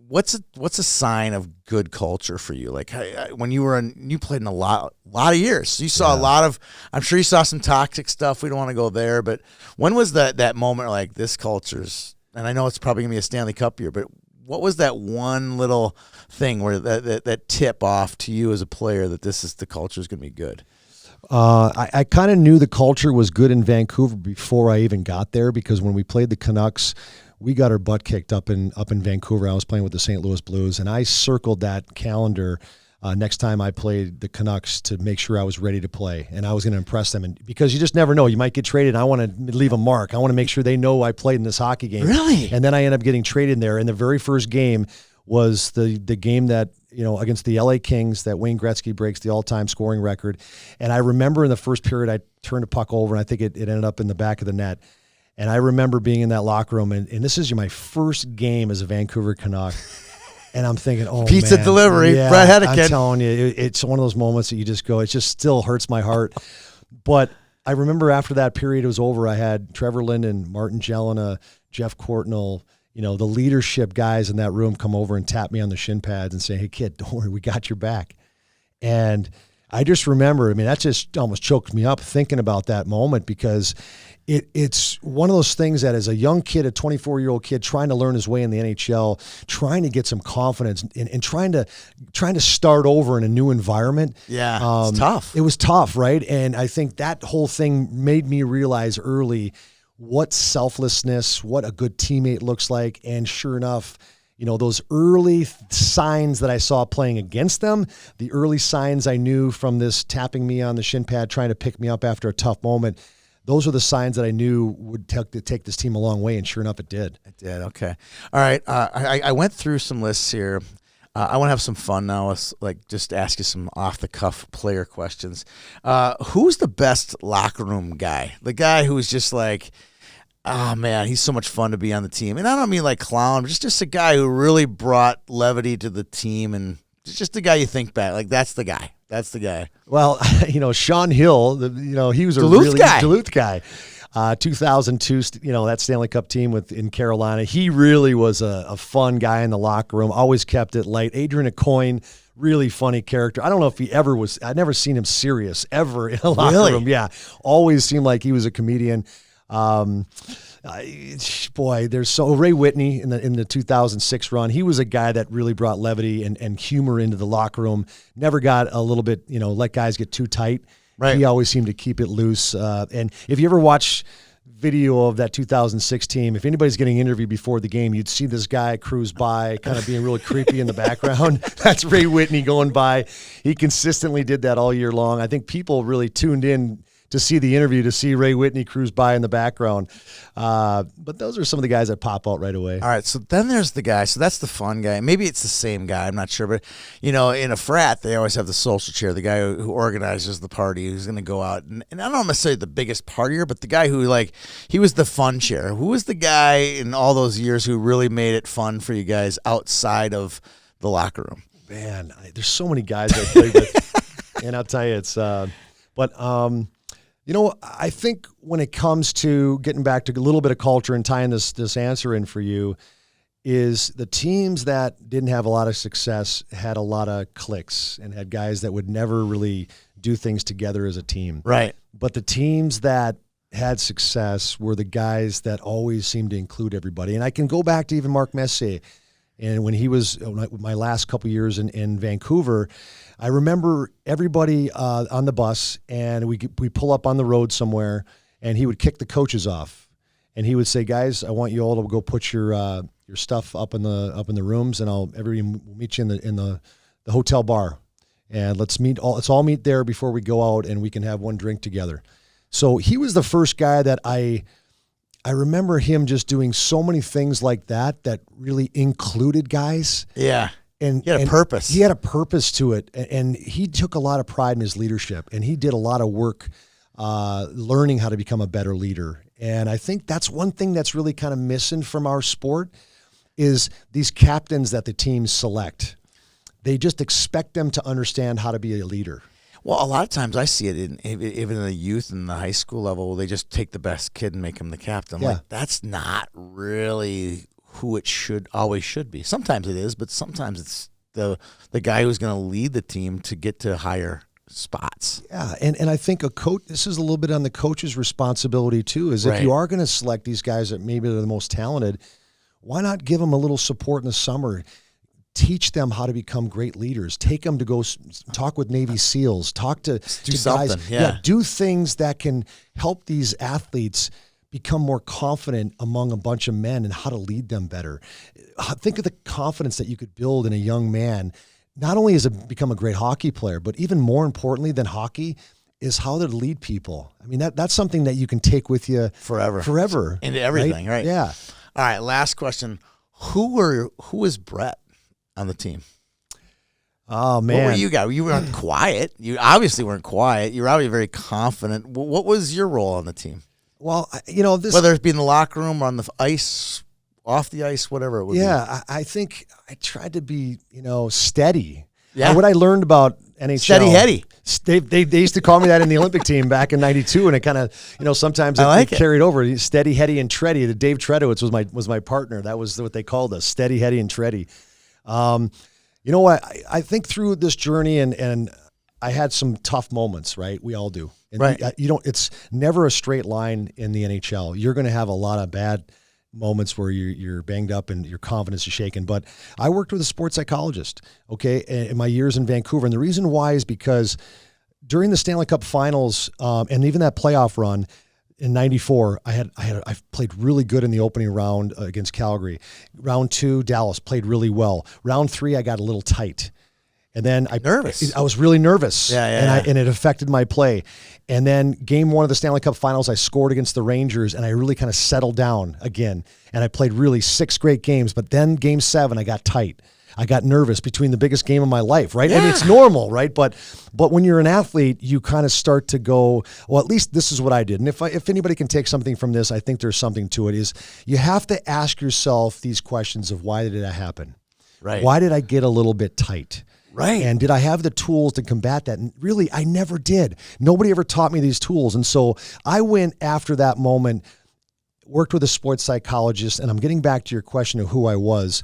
what's a sign of good culture for you? Like when you played in a lot of years, so you saw a lot of. I'm sure you saw some toxic stuff. We don't want to go there, but when was that moment like this culture's? And I know it's probably gonna be a Stanley Cup year, but what was that one little thing where that tip off to you as a player that the culture is gonna be good? I kind of knew the culture was good in Vancouver before I even got there, because when we played the Canucks, we got our butt kicked up in Vancouver. I was playing with the St. Louis Blues, and I circled that calendar next time I played the Canucks to make sure I was ready to play, and I was going to impress them. And because you just never know, you might get traded. I want to leave a mark. I want to make sure they know I played in this hockey game. Really? And then I end up getting traded there. And the very first game was the game that, against the LA Kings, that Wayne Gretzky breaks the all-time scoring record. And I remember in the first period, I turned a puck over, and I think it ended up in the back of the net. And I remember being in that locker room, and this is my first game as a Vancouver Canuck. And I'm thinking, pizza man, delivery, yeah, Bret Hedican. I'm telling you, it's one of those moments that you just go, it just still hurts my heart. But I remember after that period was over, I had Trevor Linden, Martin Jelena, Jeff Courtnall, the leadership guys in that room come over and tap me on the shin pads and say, hey, kid, don't worry, we got your back. And I just remember, that just almost choked me up thinking about that moment, because it's one of those things that as a young kid, a 24-year-old kid trying to learn his way in the NHL, trying to get some confidence and trying to start over in a new environment. Yeah, it's tough. It was tough, right? And I think that whole thing made me realize early what selflessness, what a good teammate looks like. And sure enough, those early signs that I saw playing against them, the early signs I knew from this tapping me on the shin pad, trying to pick me up after a tough moment, those are the signs that I knew would take this team a long way, and sure enough, it did. It did. Okay. All right. I went through some lists here. I want to have some fun now. Just ask you some off-the-cuff player questions. Who's the best locker room guy? The guy who's just like, Oh, man, he's so much fun to be on the team. And I don't mean like clown, but just a guy who really brought levity to the team, and just the guy you think back. Like, that's the guy. That's the guy. Well, Sean Hill, he was a Duluth guy. 2002, that Stanley Cup team in Carolina. He really was a fun guy in the locker room, always kept it light. Adrian Aucoin, really funny character. I don't know if he ever was. I'd never seen him serious ever in a locker room. Yeah, always seemed like he was a comedian. There's Ray Whitney in the 2006 run. He was a guy that really brought levity and humor into the locker room. Never got a little bit, let guys get too tight. Right. He always seemed to keep it loose. And if you ever watch video of that 2006 team, if anybody's getting interviewed before the game, you'd see this guy cruise by, kind of being really creepy in the background. That's Ray Whitney going by. He consistently did that all year long. I think people really tuned in to see the interview, to see Ray Whitney cruise by in the background. But those are some of the guys that pop out right away. All right, so then there's the guy. So that's the fun guy. Maybe it's the same guy. I'm not sure. But, in a frat, they always have the social chair, the guy who organizes the party, who's going to go out. And I don't necessarily the biggest partier, but the guy who, he was the fun chair. Who was the guy in all those years who really made it fun for you guys outside of the locker room? Man, there's so many guys I played with. And I'll tell you, I think when it comes to getting back to a little bit of culture and tying this answer in for you, is the teams that didn't have a lot of success had a lot of cliques and had guys that would never really do things together as a team. Right. But the teams that had success were the guys that always seemed to include everybody. And I can go back to even Mark Messier. And when he was my last couple years in Vancouver, I remember everybody on the bus, and we pull up on the road somewhere, and he would kick the coaches off, and he would say, "Guys, I want you all to go put your stuff up in the rooms, and we'll meet you in the hotel bar, and let's all meet there before we go out, and we can have one drink together." So he was the first guy that I remember him just doing so many things like that really included guys. Yeah. And he had a purpose. He had a purpose to it. And he took a lot of pride in his leadership. And he did a lot of work learning how to become a better leader. And I think that's one thing that's really kind of missing from our sport is these captains that the teams select. They just expect them to understand how to be a leader. Well, a lot of times I see it even in the youth and the high school level. They just take the best kid and make him the captain. Yeah. That's not really who it always should be. Sometimes it is, but sometimes it's the guy who's going to lead the team to get to higher spots. Yeah, and I think a coach. This is a little bit on the coach's responsibility too. Is right. If you are going to select these guys that maybe are the most talented, why not give them a little support in the summer? Teach them how to become great leaders. Take them to go talk with Navy SEALs. Talk to guys. Yeah, do things that can help these athletes become more confident among a bunch of men and how to lead them better. Think of the confidence that you could build in a young man. Not only has it become a great hockey player, but even more importantly than hockey is how to lead people. I mean, that's something that you can take with you forever. Into everything, right? Yeah. All right, last question. Who is Bret on the team? Oh, man. What were you guys? You weren't quiet. You obviously weren't quiet. You were obviously very confident. What was your role on the team? Well, whether it be in the locker room or on the ice, off the ice, whatever it would be. Yeah, I think I tried to be, steady. Yeah. What I learned about NHL. Steady heady. They used to call me that in the Olympic team back in '92, and it kind of, sometimes it carried over. Steady, heady, and tready. The Dave Tredowitz was my partner. That was what they called us, steady, heady, and tready. You know what? I think through this journey, and I had some tough moments, right? We all do. And right. It's never a straight line in the NHL. You're going to have a lot of bad moments where you're banged up and your confidence is shaken. But I worked with a sports psychologist, okay, in my years in Vancouver. And the reason why is because during the Stanley Cup Finals and even that playoff run in '94, I played really good in the opening round against Calgary. Round 2, Dallas played really well. Round 3, I got a little tight. And then I was really nervous, and it affected my play. And then Game 1 of the Stanley Cup Finals, I scored against the Rangers, and I really kind of settled down again. And I played really 6 great games. But then Game 7, I got tight. I got nervous between the biggest game of my life, right? Yeah. I mean, it's normal, right? But when you're an athlete, you kind of start to go, well, at least this is what I did. And if anybody can take something from this, I think there's something to it, is you have to ask yourself these questions of why did that happen? Right. Why did I get a little bit tight? Right. And did I have the tools to combat that? And really, I never did. Nobody ever taught me these tools. And so I went after that moment, worked with a sports psychologist, and I'm getting back to your question of who I was,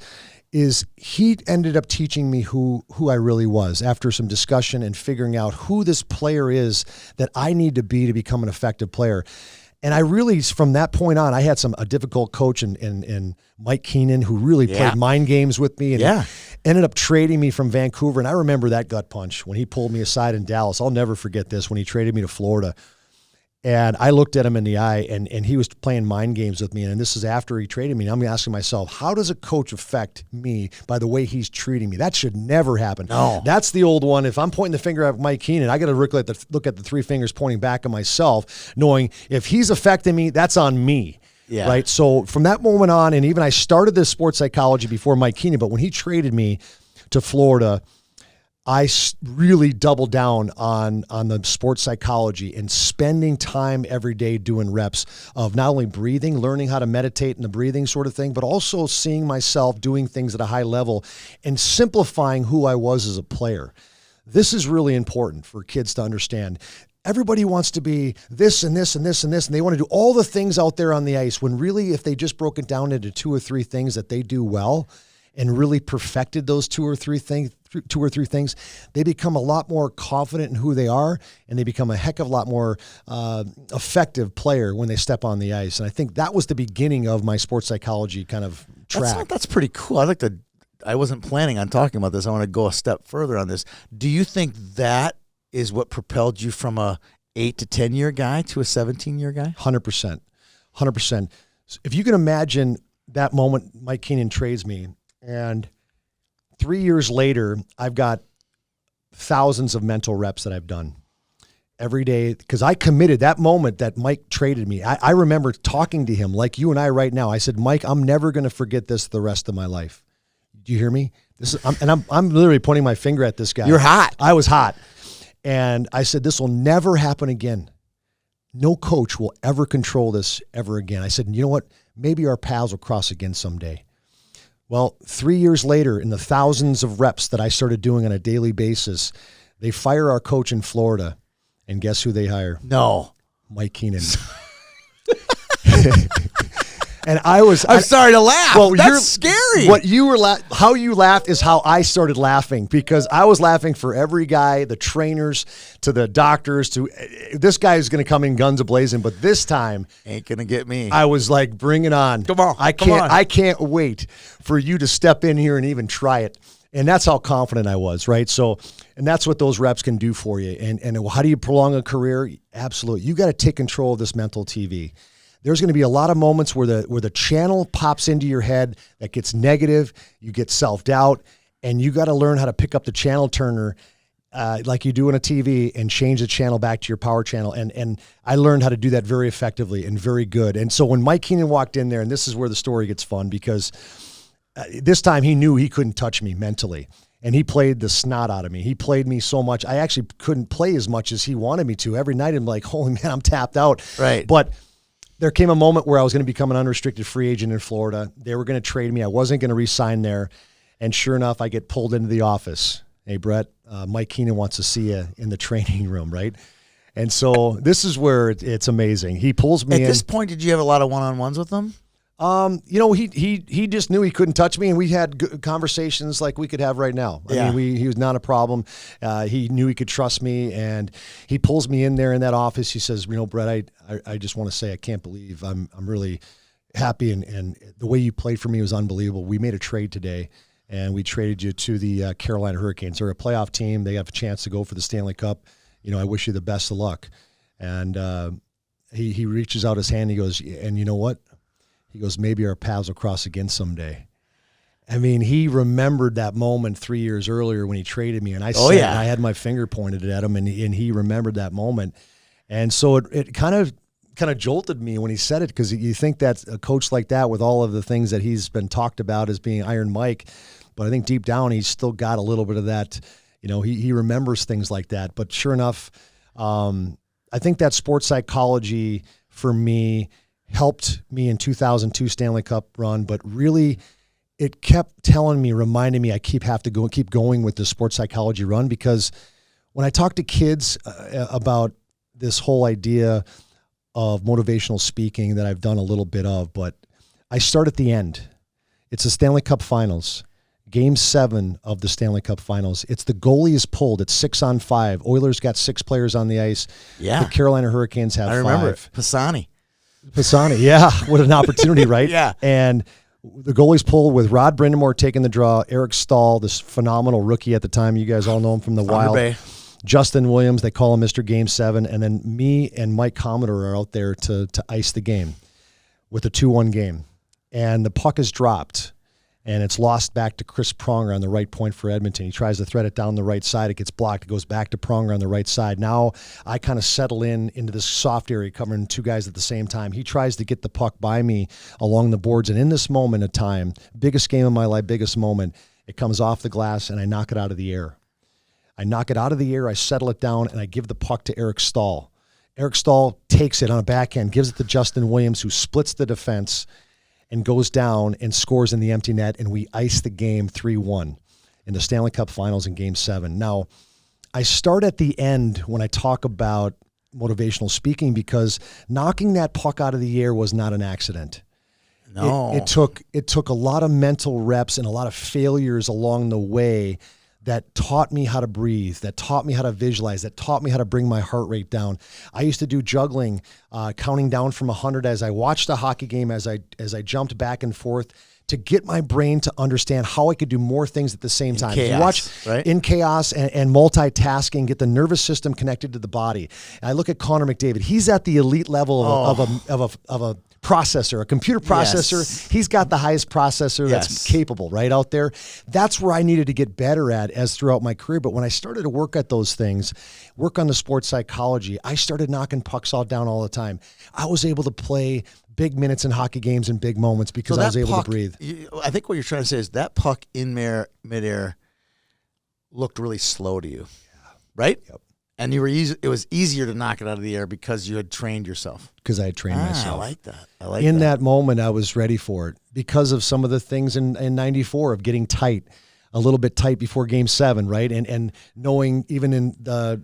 is he ended up teaching me who I really was after some discussion and figuring out who this player is that I need to be to become an effective player. And I really, from that point on, I had a difficult coach in Mike Keenan, who really played mind games with me and ended up trading me from Vancouver. And I remember that gut punch when he pulled me aside in Dallas. I'll never forget this, when he traded me to Florida. And I looked at him in the eye, and he was playing mind games with me. And this is after he traded me. And I'm asking myself, how does a coach affect me by the way he's treating me? That should never happen. No. That's the old one. If I'm pointing the finger at Mike Keenan, I got to look at the three fingers pointing back at myself, knowing if he's affecting me, that's on me. Yeah. Right. So from that moment on, and even I started this sports psychology before Mike Keenan, but when he traded me to Florida, I really doubled down on the sports psychology and spending time every day doing reps of not only breathing, learning how to meditate in the breathing sort of thing, but also seeing myself doing things at a high level and simplifying who I was as a player. This is really important for kids to understand. Everybody wants to be this and this and this and this, and they want to do all the things out there on the ice, when really, if they just broke it down into 2 or 3 things that they do well and really perfected those 2 or 3 things, they become a lot more confident in who they are, and they become a heck of a lot more effective player when they step on the ice. And I think that was the beginning of my sports psychology kind of track. That's pretty cool. I wasn't planning on talking about this. I want to go a step further on this. Do you think that is what propelled you from a 8 to 10 year guy to a 17-year guy? 100%. 100%. If you can imagine that moment Mike Keenan trades me, and 3 years later, I've got thousands of mental reps that I've done every day, because I committed that moment that Mike traded me. I remember talking to him like you and I right now. I said, Mike, I'm never going to forget this the rest of my life. Do you hear me? I'm literally pointing my finger at this guy. You're hot. I was hot. And I said, this will never happen again. No coach will ever control this ever again. I said, you know what? Maybe our paths will cross again someday. Well, 3 years later, in the thousands of reps that I started doing on a daily basis, they fire our coach in Florida. And guess who they hire? No. Mike Keenan. And I'm sorry to laugh. Well, that's scary. What you were how you laughed is how I started laughing, because I was laughing for every guy, the trainers to the doctors, to this guy is going to come in guns a-blazing, but this time ain't going to get me. I was like, bring it on. Come on. I can't wait for you to step in here and even try it. And that's how confident I was, right? So, and that's what those reps can do for you. And how do you prolong a career? Absolutely. You got to take control of this mental TV. There's going to be a lot of moments where the channel pops into your head that gets negative, you get self-doubt, and you got to learn how to pick up the channel turner like you do on a TV and change the channel back to your power channel. And I learned how to do that very effectively and very good. And so when Mike Keenan walked in there, and this is where the story gets fun, because this time he knew he couldn't touch me mentally. And he played the snot out of me. He played me so much. I actually couldn't play as much as he wanted me to. Every night I'm like, holy man, I'm tapped out. Right. But there came a moment where I was going to become an unrestricted free agent in Florida. They were going to trade me. I wasn't going to re-sign there. And sure enough, I get pulled into the office. Hey, Bret, Mike Keenan wants to see you in the training room, right? And so this is where it's amazing. He pulls me in. At this point, did you have a lot of one-on-ones with him? He just knew he couldn't touch me, and we had good conversations like we could have right now. I mean, he was not a problem. He knew he could trust me, and he pulls me in there in that office. He says, Bret, I just want to say I can't believe I'm really happy, and the way you played for me was unbelievable. We made a trade today, and we traded you to the Carolina Hurricanes. They're a playoff team. They have a chance to go for the Stanley Cup. I wish you the best of luck. And he reaches out his hand. He goes, and you know what? He goes, maybe our paths will cross again someday. I mean, he remembered that moment 3 years earlier when he traded me, and I had my finger pointed at him, and he remembered that moment. And so it kind of jolted me when he said it, because you think that a coach like that, with all of the things that he's been talked about as being Iron Mike, But I think deep down, he's still got a little bit of that, he remembers things like that. But sure enough, I think that sports psychology for me helped me in 2002 Stanley Cup run, but really it kept telling me, reminding me, I keep going with the sports psychology run, because when I talk to kids about this whole idea of motivational speaking that I've done a little bit of, but I start at the end. It's the Stanley Cup Finals, Game 7 of the Stanley Cup Finals. It's the goalie is pulled. It's 6-on-5. Oilers got 6 players on the ice. Yeah. The Carolina Hurricanes have 5. I remember it. Pisani, yeah. What an opportunity, right? Yeah. And the goalie's pulled with Rod Brindamore taking the draw, Eric Stahl, this phenomenal rookie at the time. You guys all know him from the Wild. Bay. Justin Williams, they call him Mr. Game 7. And then me and Mike Commodore are out there to ice the game with a 2-1 game. And the puck is dropped, and it's lost back to Chris Pronger on the right point for Edmonton. He tries to thread it down the right side. It gets blocked. It goes back to Pronger on the right side. Now I kind of settle into this soft area covering 2 guys at the same time. He tries to get the puck by me along the boards. And in this moment of time, biggest game of my life, biggest moment, it comes off the glass, and I knock it out of the air. I settle it down, and I give the puck to Eric Stahl. Eric Stahl takes it on a backhand, gives it to Justin Williams, who splits the defense and goes down and scores in the empty net, and we ice the game 3-1 in the Stanley Cup Finals in Game 7. Now, I start at the end when I talk about motivational speaking, because knocking that puck out of the air was not an accident. No. It took a lot of mental reps and a lot of failures along the way that taught me how to breathe, that taught me how to visualize, that taught me how to bring my heart rate down. I used to do juggling, counting down from 100 as I watched a hockey game, as I jumped back and forth, to get my brain to understand how I could do more things at the same time. Chaos, you watch right? In chaos and multitasking, get the nervous system connected to the body. And I look at Connor McDavid. He's at the elite level of a processor, a computer processor. Yes. He's got the highest processor that's capable right out there. That's where I needed to get better at as throughout my career. But when I started to work at those things, work on the sports psychology, I started knocking pucks all down all the time. I was able to play big minutes in hockey games and big moments because I was able to breathe. I think what you're trying to say is that puck in midair looked really slow to you, right? Yep. And it was easier to knock it out of the air because you had trained yourself. Because I had trained myself. I like that. In that moment, I was ready for it because of some of the things in 94 of getting tight, a little bit tight before Game 7, right? And knowing even in the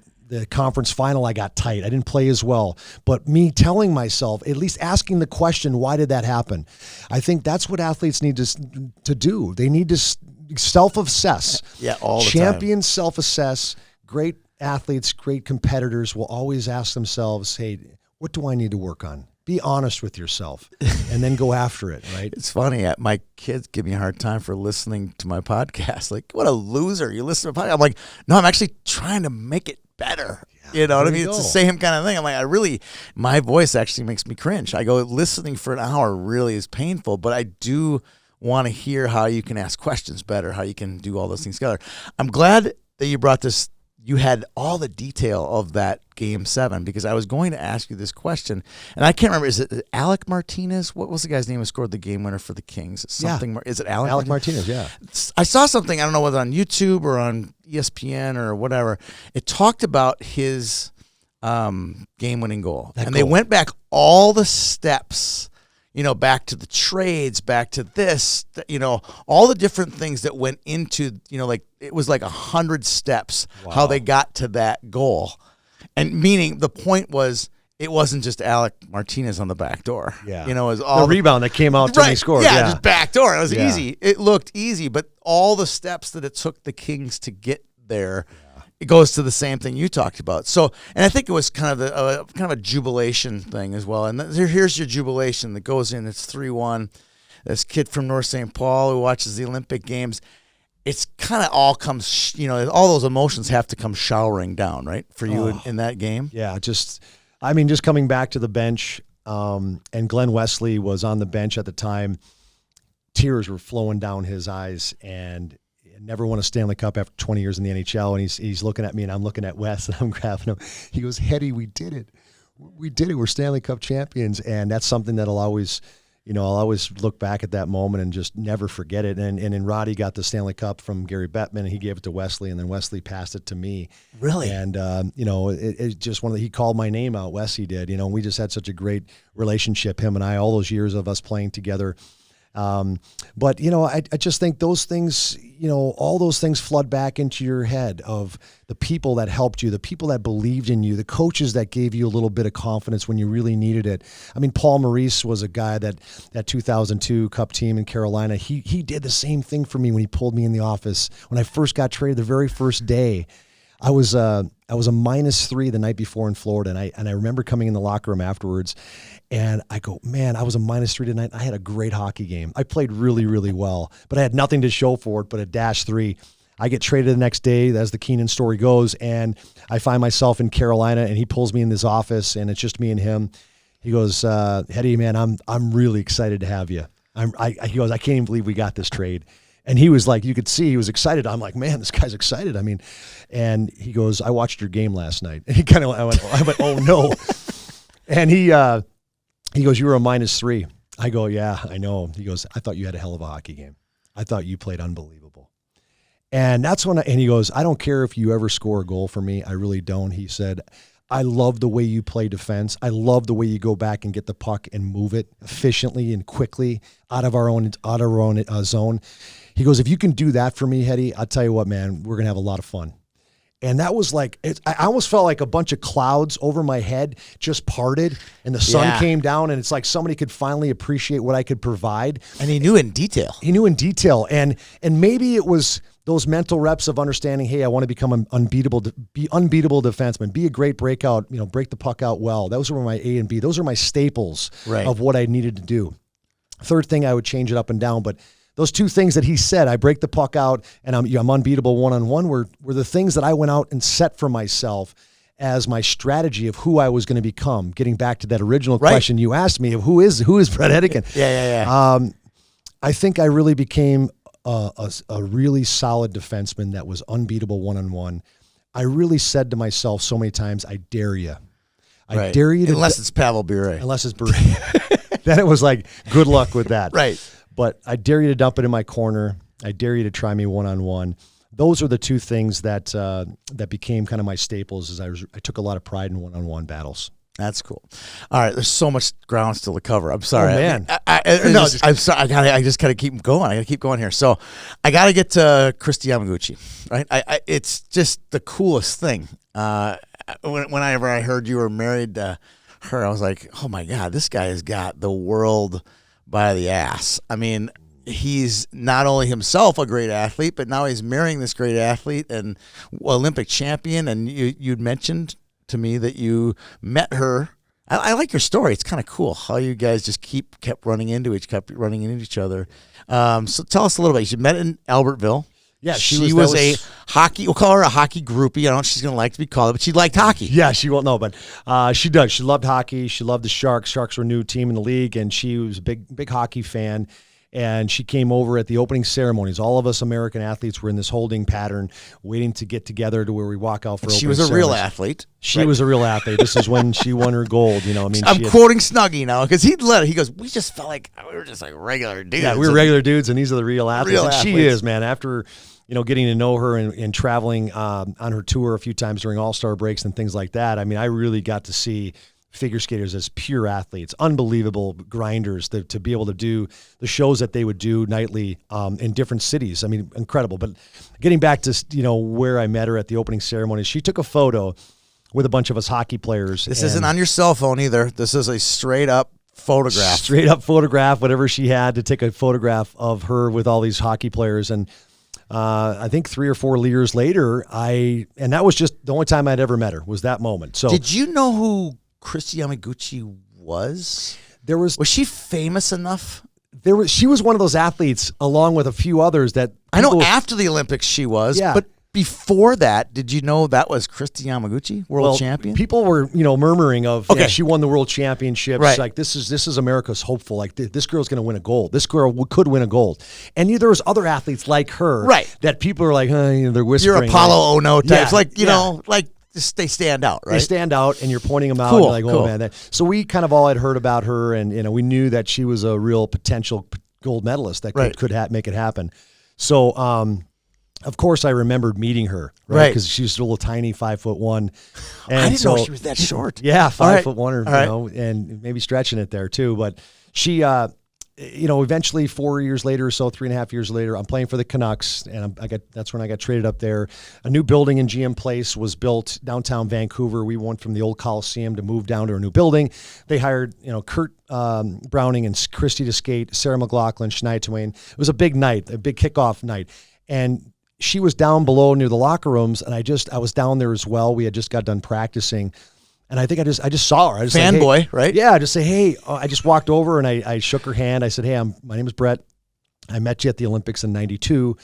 conference final, I got tight. I didn't play as well. But me telling myself, at least asking the question, why did that happen? I think that's what athletes need to do. They need to self-assess. Yeah, all the time. Champions self-assess. Great athletes, great competitors will always ask themselves, hey, what do I need to work on? Be honest with yourself and then go after it, right? It's funny. My kids give me a hard time for listening to my podcast. Like, what a loser. You listen to a podcast. I'm like, no, I'm actually trying to make it better. Yeah, you know what I mean? It's the same kind of thing. I'm like, my voice actually makes me cringe. I go, listening for an hour really is painful, but I do want to hear how you can ask questions better, how you can do all those things together. I'm glad that you brought this. You had all the detail of that Game 7, because I was going to ask you this question, and I can't remember. Is it Alec Martinez? What was the guy's name who scored the game winner for the Kings? Something. Yeah. Is it Alec? Alec Martinez, yeah. I saw something, I don't know whether on YouTube or on ESPN or whatever. It talked about his game-winning goal. They went back all the steps, back to the trades, back to this, all the different things that went into, like it was like 100 steps, how they got to that goal. And meaning the point was, it wasn't just Alec Martinez on the back door. Yeah. It was all the rebound that came out when he scored. Yeah, just back door. It was easy. It looked easy, but all the steps that it took the Kings to get there, it goes to the same thing you talked about. So, and I think it was kind of a jubilation thing as well. And here's your jubilation that goes in. It's 3-1. This kid from North St. Paul who watches the Olympic Games. It's kind of all comes, all those emotions have to come showering down, right, for you in that game? Yeah, just coming back to the bench, and Glenn Wesley was on the bench at the time. Tears were flowing down his eyes, and never won a Stanley Cup after 20 years in the NHL, and he's looking at me, and I'm looking at Wes, and I'm grabbing him. He goes, Hedy, we did it. We did it. We're Stanley Cup champions, and that's something that'll always I'll always look back at that moment and just never forget it. And then Roddy got the Stanley Cup from Gary Bettman, and he gave it to Wesley, and then Wesley passed it to me. Really? And, it's just he called my name out, Wesley did, and we just had such a great relationship, him and I, all those years of us playing together. But I just think those things, all those things flood back into your head of the people that helped you, the people that believed in you, the coaches that gave you a little bit of confidence when you really needed it. I mean, Paul Maurice was a guy that 2002 Cup team in Carolina, he did the same thing for me when he pulled me in the office. When I first got traded the very first day, I was a -3 the night before in Florida, and I remember coming in the locker room afterwards, and I go, man, I was a -3 tonight. I had a great hockey game. I played really, really well, but I had nothing to show for it but a -3. I get traded the next day, as the Keenan story goes, and I find myself in Carolina, and he pulls me in this office, and it's just me and him. He goes, Hedy, man, I'm really excited to have you. He goes, I can't even believe we got this trade. And he was like, you could see he was excited. I'm like, man, this guy's excited. I mean, and he goes, I watched your game last night. And I went, oh no. And he goes, you were a -3. I go, yeah, I know. He goes, I thought you had a hell of a hockey game. I thought you played unbelievable. And that's when and he goes, I don't care if you ever score a goal for me. I really don't. He said, I love the way you play defense. I love the way you go back and get the puck and move it efficiently and quickly out of our own zone. He goes, if you can do that for me, Hedy, I'll tell you what, man, we're going to have a lot of fun. And that was like, I almost felt like a bunch of clouds over my head just parted, and the sun came down, and it's like somebody could finally appreciate what I could provide. And he knew in detail. And maybe it was those mental reps of understanding, hey, I want to become an unbeatable defenseman, be a great breakout, break the puck out well. Those were my A and B. Those are my staples of what I needed to do. Third thing, I would change it up and down, but those two things that he said, I break the puck out and I'm unbeatable one-on-one, were the things that I went out and set for myself as my strategy of who I was going to become. Getting back to that original question you asked me of who is Bret Hedican. Yeah. I think I really became a really solid defenseman that was unbeatable one-on-one. I really said to myself so many times, I dare you. I dare you to... Unless it's Pavel Bure. Unless it's Bure. Then it was like, good luck with that. Right. But I dare you to dump it in my corner. I dare you to try me one-on-one. Those are the two things that became kind of my staples. As I took a lot of pride in one-on-one battles. That's cool. All right, there's so much ground still to cover. I'm sorry, man. I'm sorry. I just gotta keep going. I gotta keep going here. So I gotta get to Kristi Yamaguchi. Right? It's just the coolest thing. Whenever I heard you were married to her, I was like, oh my God, this guy has got the world by the ass. I mean, he's not only himself a great athlete, but now he's marrying this great athlete and Olympic champion. And you'd mentioned to me that you met her. I like your story. It's kind of cool how you guys just kept running into each other. So tell us a little bit. You met in Albertville. Yeah, she was a hockey. We'll call her a hockey groupie. I don't know if she's going to like to be called, but she liked hockey. Yeah, she won't know, but she does. She loved hockey. She loved the Sharks. Sharks were a new team in the league, and she was a big hockey fan. And she came over at the opening ceremonies. All of us American athletes were in this holding pattern, waiting to get together to where we walk out for opening ceremonies. She was a real athlete. She was a real athlete. This is when she won her gold. I'm quoting Snuggie now because he goes, we just felt like we were just like regular dudes. Yeah, we were regular dudes, and these are the real athletes. She is, man. After getting to know her and traveling on her tour a few times during All-Star breaks and things like that, I mean, I really got to see figure skaters as pure athletes, unbelievable grinders to be able to do the shows that they would do nightly in different cities. I mean, incredible. But getting back to, where I met her at the opening ceremony, she took a photo with a bunch of us hockey players. This isn't on your cell phone either. This is a straight up photograph. Straight up photograph, whatever she had to take a photograph of her with all these hockey players. And I think 3 or 4 years later, and that was just the only time I'd ever met her was that moment. So did you know who Kristi Yamaguchi was? Was she famous enough? She was one of those athletes, along with a few others that I know after the Olympics she was, but before that, did you know that was Kristi Yamaguchi, world champion? People were, murmuring of, she won the world championships. Right. Like this is America's hopeful. Like this girl's going to win a gold. This girl could win a gold. And there was other athletes like her, that people are like, they're whispering. You're Apollo Ono types, like they stand out, right? They stand out, and you're pointing them out. Cool, And you're like, cool. oh man. So we kind of all had heard about her, and we knew that she was a real potential gold medalist that Right. could make it happen. So, of course, I remembered meeting her, Right. Because she was a little tiny, 5'1". And I didn't know she was that short. Yeah, All right. 5'1", or All right. and maybe stretching it there too. But she, eventually 4 years later or so, 3.5 years later, I'm playing for the Canucks, and that's when I got traded up there. A new building in GM Place was built downtown Vancouver. We went from the old Coliseum to move down to a new building. They hired, Kurt Browning and Christy to skate, Sarah McLaughlin, Shania Twain. It was a big night, a big kickoff night, and she was down below near the locker rooms, and I was down there as well. We had just got done practicing. And I think I just saw her. I just Fanboy, like, hey, right? Yeah, I just say, hey. I just walked over and I shook her hand. I said, hey, my name is Bret. I met you at the Olympics in '92.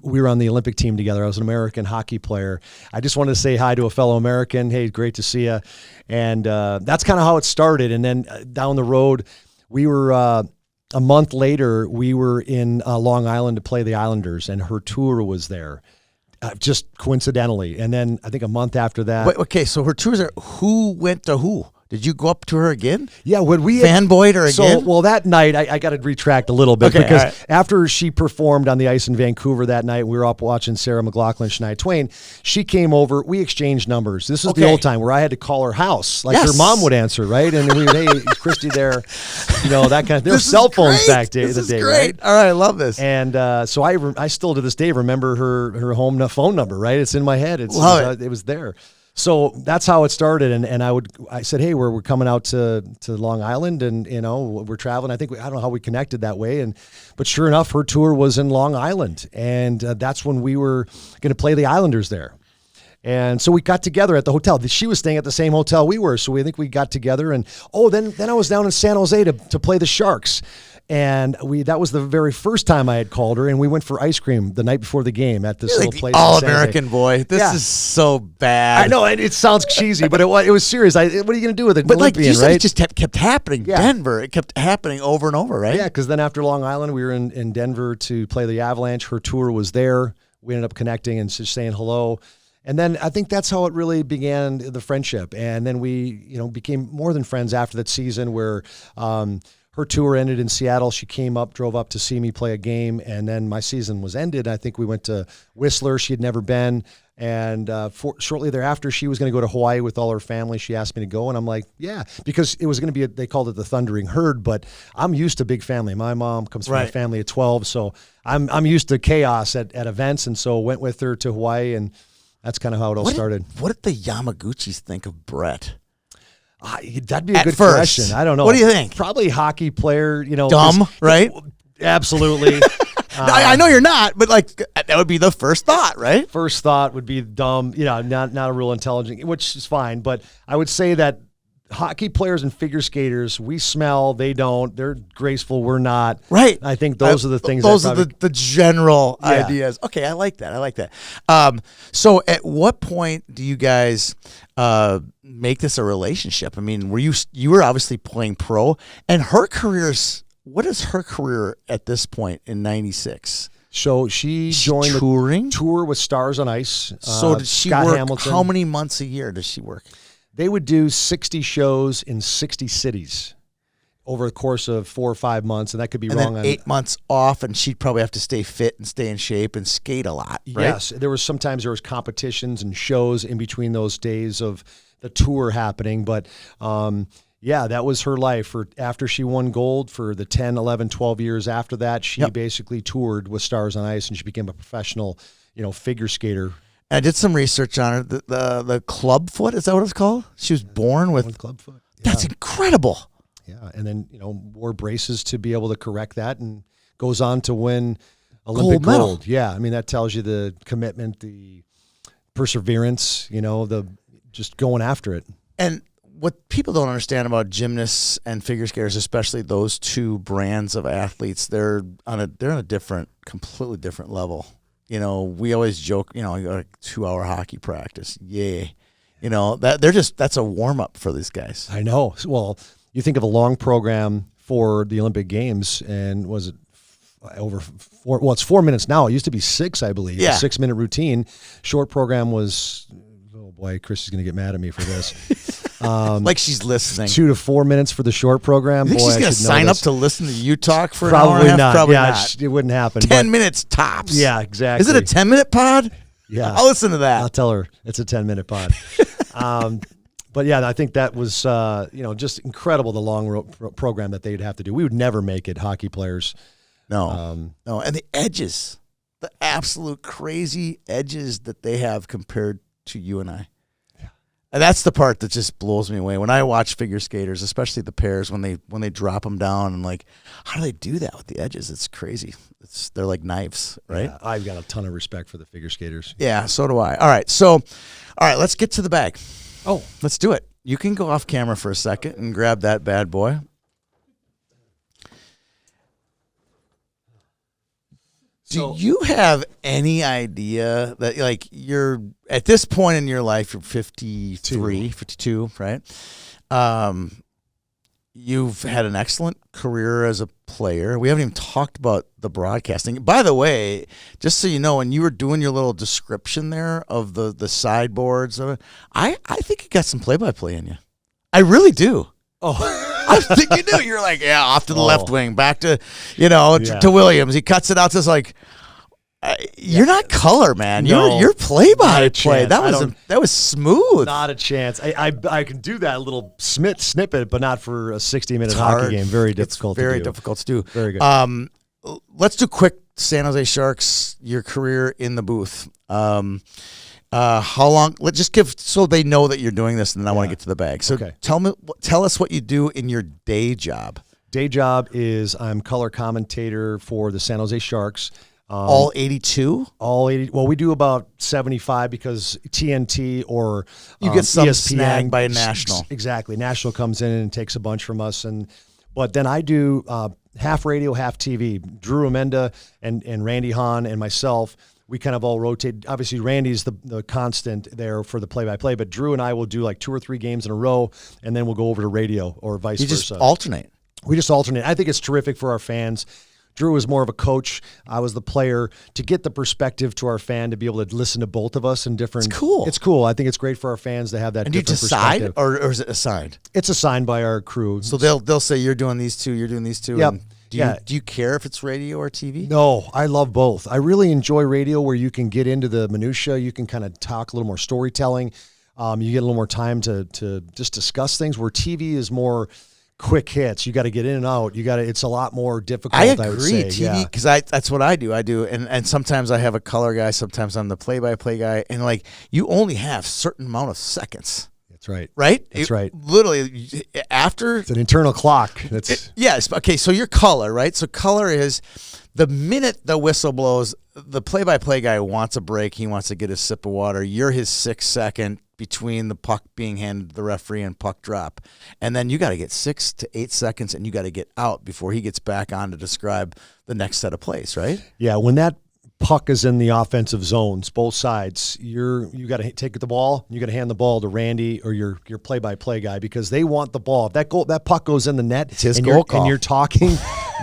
We were on the Olympic team together. I was an American hockey player. I just wanted to say hi to a fellow American. Hey, great to see you. And that's kind of how it started. And then down the road, we were a month later, we were in Long Island to play the Islanders, and her tour was there. Just coincidentally. And then I think a month after that. Wait, okay, so her tours are who went to who? Did you go up to her again? Yeah, when we fanboyed her again? Well, that night I got to retract a little bit Okay, because all right. after she performed on the ice in Vancouver that night, we were up watching Sarah McLaughlin, Shania Twain. She came over. We exchanged numbers. This is the Okay. old time where I had to call her house, like Yes. her mom would answer, right? And we would, hey, is Christy there? That kind of. There were This is cell phones great. back in This the is day, great. right? All right, I love this. And so I still to this day remember her home phone number, right? It's in my head. It was there. So that's how it started. And I said, hey, we're coming out to Long Island, and we're traveling. I don't know how we connected that way. But sure enough, her tour was in Long Island, and that's when we were going to play the Islanders there. And so we got together at the hotel. She was staying at the same hotel we were, so I think we got together. And then I was down in San Jose to play the Sharks. And that was the very first time I had called her, and we went for ice cream the night before the game at this You're little like place. the in San Jose. all-American boy. This is so bad. I know it sounds cheesy, but it was serious. What are you going to do with an But like Olympian, you said, right? it just kept happening. Yeah. Denver, it kept happening over and over, right? Yeah, because then after Long Island, we were in Denver to play the Avalanche. Her tour was there. We ended up connecting and just saying hello. And then I think that's how it really began, the friendship. And then we, became more than friends after that season where her tour ended in Seattle. She drove up to see me play a game, and then my season was ended. I think we went to Whistler. She had never been. And shortly thereafter, she was going to go to Hawaii with all her family. She asked me to go, and I'm like, yeah, because it was going to be, they called it the Thundering Herd, but I'm used to big family. My mom comes from a Right. family of 12, so I'm used to chaos at events, and so went with her to Hawaii, and that's kind of how it all started. What did the Yamaguchis think of Bret? That'd be a At good first. question. I don't know. What do you think? Probably hockey player, Dumb, 'cause- right? Absolutely. I know you're not, but like that would be the first thought, right? First thought would be dumb, not a real intelligent, which is fine. But I would say that hockey players and figure skaters, we smell, they don't. They're graceful, we're not. Right. I think those are the things. Those that are probably, the general Yeah. ideas. Okay, I like that. So at what point do you guys make this a relationship? I mean, you were obviously playing pro, and what is her career at this point in '96? So she joined touring. the tour with Stars on Ice. So did she Scott work? Hamilton. How many months a year does she work? They would do 60 shows in 60 cities over the course of 4 or 5 months, and that could be And wrong. then on 8 months off, and she'd probably have to stay fit and stay in shape and skate a lot, right? Yes, there was competitions and shows in between those days of the tour happening, but that was her life. After she won gold for the 10, 11, 12 years after that, she basically toured with Stars on Ice, and she became a professional, figure skater. I did some research on her. The club foot, is that what it's called? She was born with Club foot. That's incredible. Yeah, and then wore braces to be able to correct that, and goes on to win Olympic Gold medal. gold. Yeah, I mean that tells you the commitment, the perseverance, the just going after it. And what people don't understand about gymnasts and figure skaters, especially those two brands of athletes, they're on a completely different level. We always joke, I got a 2-hour hockey practice. Yay. That's a warm up for these guys. I know. Well, you think of a long program for the Olympic Games, and was it over 4? Well, it's 4 minutes now. It used to be 6, I believe. Yeah. A 6-minute routine. Short program was oh boy, Chris is going to get mad at me for this. Like she's listening. 2 to 4 minutes for the short program. You think Boy, she's I going to should know sign up this. to listen to you talk for Probably an hour and a half? not. Probably yeah, not. it wouldn't happen. 10 but- minutes tops. Yeah, exactly. Is it a 10-minute pod? Yeah. I'll listen to that. I'll tell her it's a 10-minute pod. But yeah, I think that was just incredible, the long program that they'd have to do. We would never make it, hockey players. No, no. And the edges, the absolute crazy edges that they have compared to you and I. Yeah. And that's the part that just blows me away. When I watch figure skaters, especially the pairs, when they drop them down and like, how do they do that with the edges? It's crazy. They're like knives, right? Yeah, I've got a ton of respect for the figure skaters. Yeah, so do I. All right, let's get to the bag. Oh, let's do it. You can go off camera for a second and grab that bad boy. Do you have any idea that, like, you're at this point in your life, you're 52, right? You've had an excellent career as a player. We haven't even talked about the broadcasting. By the way, just so you know, when you were doing your little description there of the sideboards, I think you got some play-by-play in you. I really do. Oh, I think you do. You're like, yeah, off to the left wing, back to, to Williams. He cuts it out to like, you're not color, man. No, you're play-by-play. chance. That was smooth. Not a chance. I can do that little snippet, but not for a 60-minute hard. hockey game. Very difficult to do. Very difficult to do. Very good. Let's do quick San Jose Sharks, your career in the booth. How long? Let's just give so they know that you're doing this, and then I want to get to the bag. So Okay. tell us what you do in your day job. Day job is I'm color commentator for the San Jose Sharks. All 82? All 80. Well, we do about 75 because TNT or You get some ESPN, snagged by National. Exactly. National comes in and takes a bunch from us. But then I do half radio, half TV. Drew Amenda and Randy Hahn and myself, we kind of all rotate. Obviously, Randy's the constant there for the play-by-play, but Drew and I will do like 2 or 3 games in a row, and then we'll go over to radio or vice versa. You just alternate. We just alternate. I think it's terrific for our fans. Drew was more of a coach. I was the player, to get the perspective to our fan, to be able to listen to both of us in different. It's cool. It's cool. I think it's great for our fans to have that. And do you different decide, perspective. or is it assigned? It's assigned by our crew. So they'll say you're doing these two, you're doing these two. Yep. And do you care if it's radio or TV? No, I love both. I really enjoy radio, where you can get into the minutia. You can kind of talk a little more storytelling. You get a little more time to just discuss things. Where TV is more quick hits. You got to get in and out. It's a lot more difficult. I agree. I would say. TV, because that's what I do. And sometimes I have a color guy. Sometimes I'm the play-by-play guy. And like, you only have a certain amount of seconds. That's right. Right? That's right. Literally, after It's an internal clock. yes. Okay. So your color, right? So color is the minute the whistle blows, the play-by-play guy wants a break. He wants to get a sip of water. You're his 6 second between the puck being handed to the referee and puck drop. And then you got to get 6 to 8 seconds, and you got to get out before he gets back on to describe the next set of plays, right? Yeah, when that puck is in the offensive zones, both sides, you got to take the ball. You got to hand the ball to Randy or your play-by-play guy, because they want the ball. If that puck goes in the net, it's his goal call. And you're talking,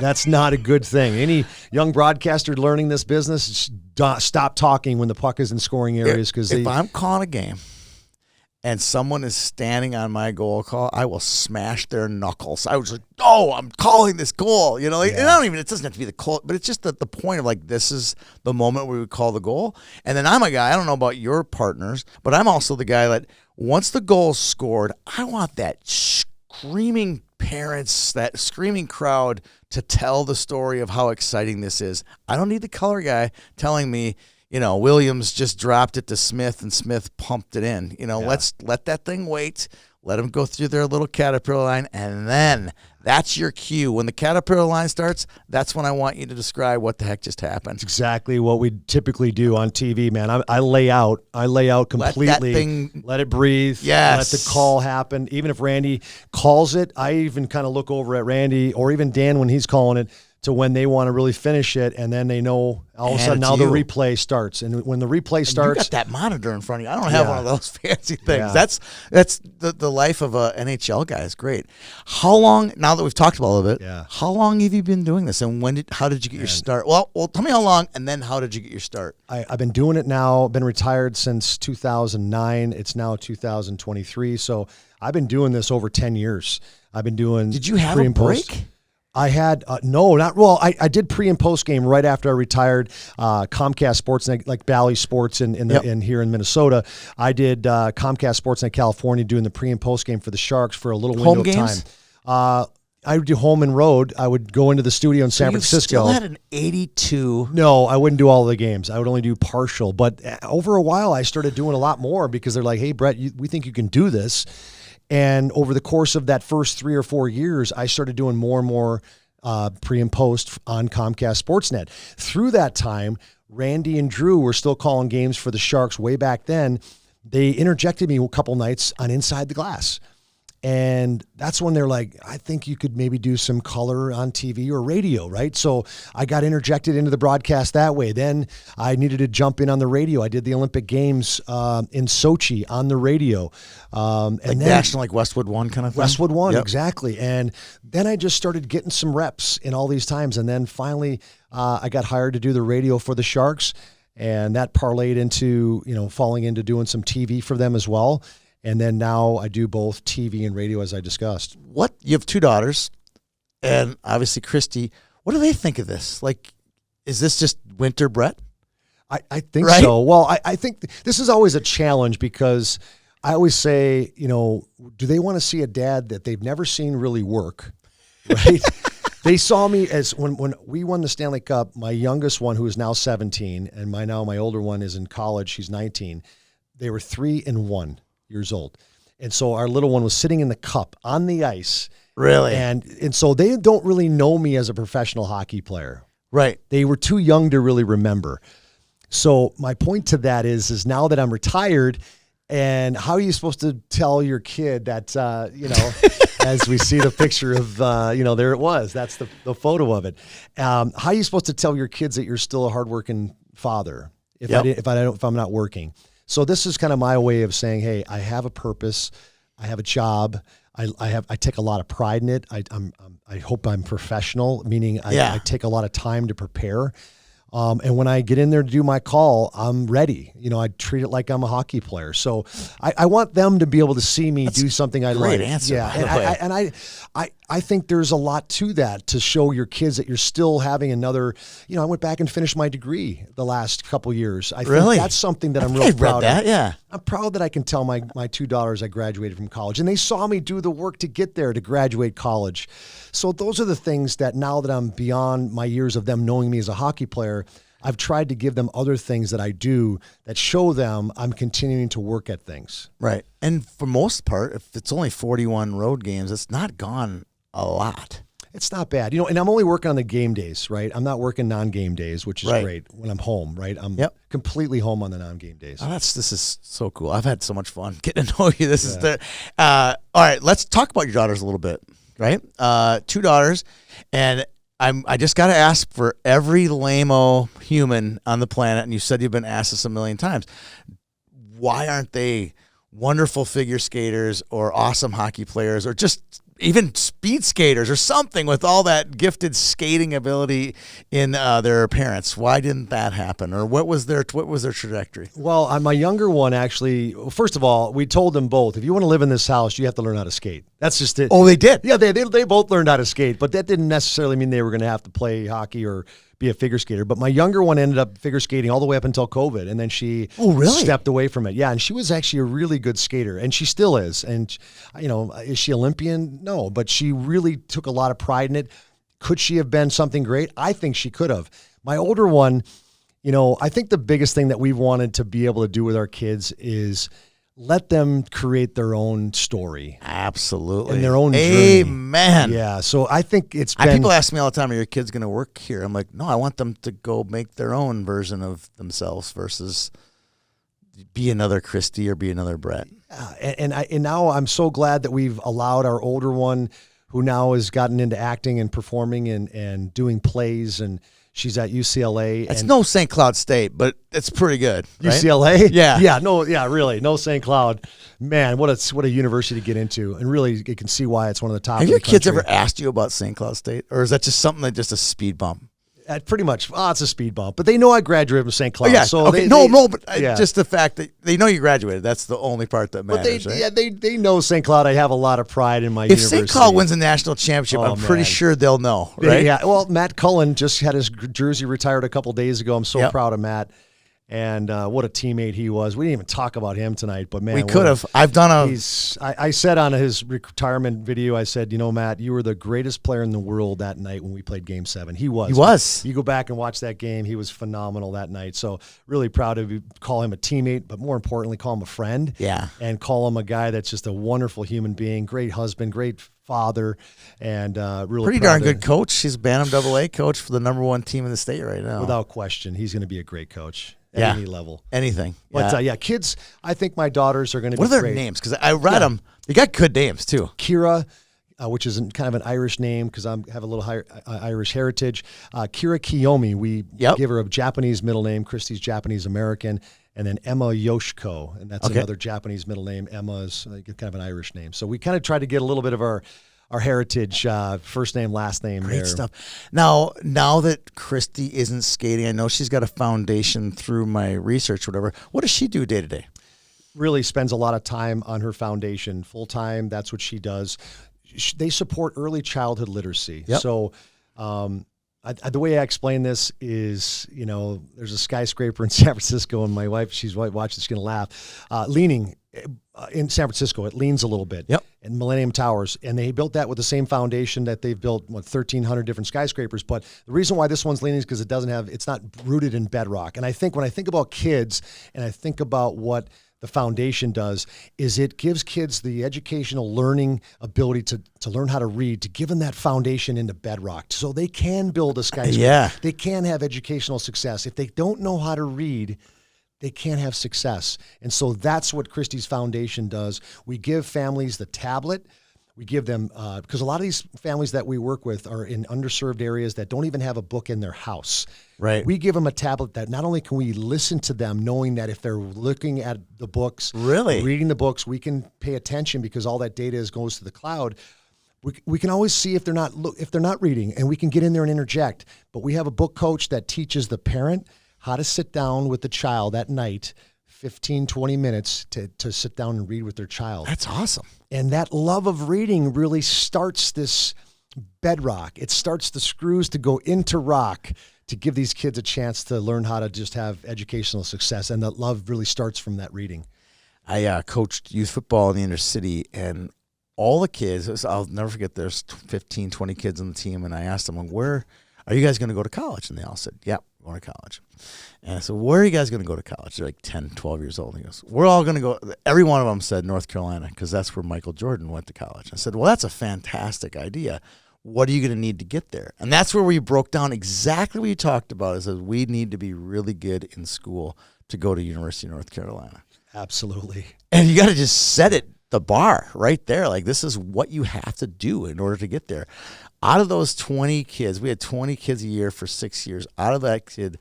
that's not a good thing. Any young broadcaster learning this business, stop talking when the puck is in scoring areas, because if I'm calling a game and someone is standing on my goal call, I will smash their knuckles. I was like, "Oh, I'm calling this goal." And I don't even. It doesn't have to be the call, but it's just the point of like, this is the moment where we call the goal. And then I'm a guy. I don't know about your partners, but I'm also the guy that once the goal's scored, I want that screaming parents, that screaming crowd to tell the story of how exciting this is. I don't need the color guy telling me, Williams just dropped it to Smith and Smith pumped it in. Let's let that thing wait. Let them go through their little caterpillar line, and then that's your cue. When the caterpillar line starts, that's when I want you to describe what the heck just happened. That's exactly what we typically do on TV, man. I lay out completely. Let it breathe. Yes. Let the call happen. Even if Randy calls it, I even kind of look over at Randy or even Dan when he's calling it to when they want to really finish it, and then they know all of a sudden now the replay starts. And when the replay starts, you got that monitor in front of you. I don't have one of those fancy things. Yeah. That's the life of a NHL guy is great. How long, now that we've talked about all of it, how long have you been doing this, and how did you get your start? Well, tell me how long, and then how did you get your start? I've been doing it now, been retired since 2009. It's now 2023, so I've been doing this over 10 years. I've been doing Did you have a break? I had, no, not, well, I did pre and post game right after I retired, Comcast Sportsnet, like Bally Sports in here in Minnesota. I did Comcast Sportsnet California doing the pre and post game for the Sharks for a little window of time. I would do home and road. I would go into the studio in San Francisco. You still had an 82. No, I wouldn't do all the games. I would only do partial. But over a while, I started doing a lot more because they're like, hey, Bret, we think you can do this. And over the course of that first 3 or 4 years, I started doing more and more pre and post on Comcast Sportsnet. Through that time, Randy and Drew were still calling games for the Sharks way back then. They interjected me a couple nights on Inside the Glass. And that's when they're like, I think you could maybe do some color on TV or radio, right? So I got interjected into the broadcast that way. Then I needed to jump in on the radio. I did the Olympic Games in Sochi on the radio. And then national, like Westwood One kind of thing? Westwood One, exactly. And then I just started getting some reps in all these times. And then finally I got hired to do the radio for the Sharks. And that parlayed into, falling into doing some TV for them as well. And then now I do both TV and radio, as I discussed. You have 2 daughters, and obviously Christy. What do they think of this? Like, is this just winter Bret? I think so. Well, I think this is always a challenge because I always say, do they want to see a dad that they've never seen really work, right? They saw me as when we won the Stanley Cup, my youngest one, who is now 17, and my older one is in college. She's 19. They were 3 and 1 years old. And so our little one was sitting in the cup on the ice. Really? And so they don't really know me as a professional hockey player. Right. They were too young to really remember. So my point to that is now that I'm retired, and how are you supposed to tell your kid that, as we see the picture of, there it was, that's the photo of it. How are you supposed to tell your kids that you're still a hardworking father if I'm not working? So this is kind of my way of saying, hey, I have a purpose, I have a job, I take a lot of pride in it. I hope I'm professional, meaning I take a lot of time to prepare. And when I get in there to do my call, I'm ready. I treat it like I'm a hockey player. So I want them to be able to see me do something I like. Great answer. Yeah, and I think there's a lot to that, to show your kids that you're still having another. I went back and finished my degree the last couple years. I think that's something that I'm real proud of. Yeah. I'm proud that I can tell my 2 daughters I graduated from college, and they saw me do the work to get there, to graduate college. So those are the things that now that I'm beyond my years of them knowing me as a hockey player, I've tried to give them other things that I do that show them I'm continuing to work at things. Right. And for most part, if it's only 41 road games, it's not gone a lot. It's not bad. And I'm only working on the game days, right? I'm not working non-game days, which is great when I'm home, right? I'm completely home on the non-game days. Oh, this is so cool. I've had so much fun getting to know you. This is all right, let's talk about your daughters a little bit, right? 2 daughters, and I just got to ask for every lame-o human on the planet, and you said you've been asked this a million times, why aren't they wonderful figure skaters or awesome hockey players or just even speed skaters or something with all that gifted skating ability in their parents? Why didn't that happen? Or what was their trajectory? Well, my younger one, actually, first of all, we told them both, if you want to live in this house, you have to learn how to skate. That's just it. Oh, they did? Yeah, they both learned how to skate, but that didn't necessarily mean they were going to have to play hockey or be a figure skater. But my younger one ended up figure skating all the way up until COVID, and then she stepped away from it. Yeah, and she was actually a really good skater, and she still is. And, is she Olympian? No, but she really took a lot of pride in it. Could she have been something great? I think she could have. My older one, I think the biggest thing that we've wanted to be able to do with our kids is let them create their own story. Absolutely. And their own journey. Amen. Yeah. So I think it's been... People ask me all the time, are your kids going to work here? I'm like, no, I want them to go make their own version of themselves versus be another Christy or be another Bret. And now I'm so glad that we've allowed our older one, who now has gotten into acting and performing and doing plays, and she's at UCLA. It's no St. Cloud State, but it's pretty good. Right? UCLA? Yeah. Really. No St. Cloud. Man, what a university to get into. And really, you can see why it's one of the top. Have in your the kids country. ever asked you about St. Cloud State? Or is that just something just a speed bump? Pretty much. It's a speed bump. But they know I graduated from St. Cloud. Yeah. So okay. But yeah. just the fact that they know you graduated, that's the only part that matters, right? Yeah, they know St. Cloud. I have a lot of pride in my If university. St. Cloud wins a national championship, I'm pretty man. sure they'll know, right? Yeah. Well, Matt Cullen just had his jersey retired a couple days ago. I'm so Yep. proud of Matt. And what a teammate he was. We didn't even talk about him tonight, but man, We could have. I've done a. I said on his retirement video, I said, Matt, you were the greatest player in the world that night when we played Game 7. He was. He was. You go back and watch that game. He was phenomenal that night. So really proud of you. Call him a teammate, but more importantly, call him a friend. Yeah. And call him a guy that's just a wonderful human being, great husband, great father, and really Pretty proud darn of- good coach. He's Bantam AA coach for the #1 team in the state right now. Without question, he's going to be a great coach at Yeah. any level. Anything. But kids, I think my daughters are going to be What are their great. names? Because I read them. They got good names too. Kira, which is kind of an Irish name because I have a little Irish heritage. Kira Kiyomi, we give her a Japanese middle name. Christy's Japanese American. And then Emma Yoshiko, and that's another Japanese middle name. Emma is kind of an Irish name. So we kind of try to get a little bit of our heritage, first name, last name. Great there. stuff. Now that Christy isn't skating, I know she's got a foundation through my research, whatever. What does she do day to day? Really spends a lot of time on her foundation, full time. That's what she does. They support early childhood literacy. Yep. So the way I explain this is, there's a skyscraper in San Francisco, and my wife, she's watching, she's going to laugh, leaning in San Francisco. It leans a little bit. Yep. And Millennium Towers. And they built that with the same foundation that they've built, 1,300 different skyscrapers. But the reason why this one's leaning is because it's not rooted in bedrock. And I think when I think about kids and I think about what the foundation does is it gives kids the educational learning ability to learn how to read, to give them that foundation into bedrock so they can build a skyscraper. Yeah. They can have educational success. If they don't know how to read, they can't have success. And so that's what Christie's Foundation does. We give families the tablet. We give them, because a lot of these families that we work with are in underserved areas that don't even have a book in their house. Right. We give them a tablet that not only can we listen to them, knowing that if they're looking at the books, Really? reading the books, we can pay attention because all that data goes to the cloud. We can always see if they're not reading, and we can get in there and interject. But we have a book coach that teaches the parent how to sit down with the child at night, 15, 20 minutes to sit down and read with their child. That's awesome. And that love of reading really starts this bedrock. It starts the screws to go into rock to give these kids a chance to learn how to just have educational success. And that love really starts from that reading. I coached youth football in the inner city, and all the kids, I'll never forget, there's 15, 20 kids on the team, and I asked them, where are you guys going to go to college? And they all said, yeah, we're going to college. And I said, where are you guys going to go to college? They're like 10, 12 years old. And he goes, we're all going to go. Every one of them said North Carolina because that's where Michael Jordan went to college. I said, well, that's a fantastic idea. What are you going to need to get there? And that's where we broke down exactly what you talked about, is that we need to be really good in school to go to University of North Carolina. Absolutely. And you got to just set the bar right there. Like, this is what you have to do in order to get there. Out of those 20 kids, we had 20 kids a year for 6 years. Out of that kid,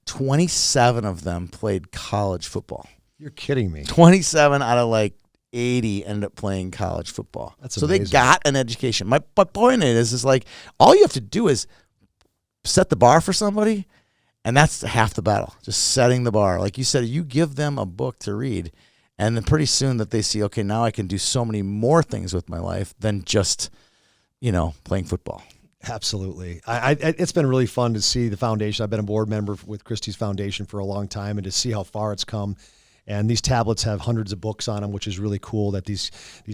27 of them played college football. You're kidding me. 27 out of like 80 ended up playing college football. That's so amazing. they got an education. My point is like, all you have to do is set the bar for somebody, and that's half the battle, just setting the bar. Like you said, you give them a book to read, and then pretty soon that they see, okay, now I can do so many more things with my life than just, playing football. Absolutely. It's been really fun to see the foundation. I've been a board member with Christie's Foundation for a long time, and to see how far it's come. And these tablets have hundreds of books on them, which is really cool that these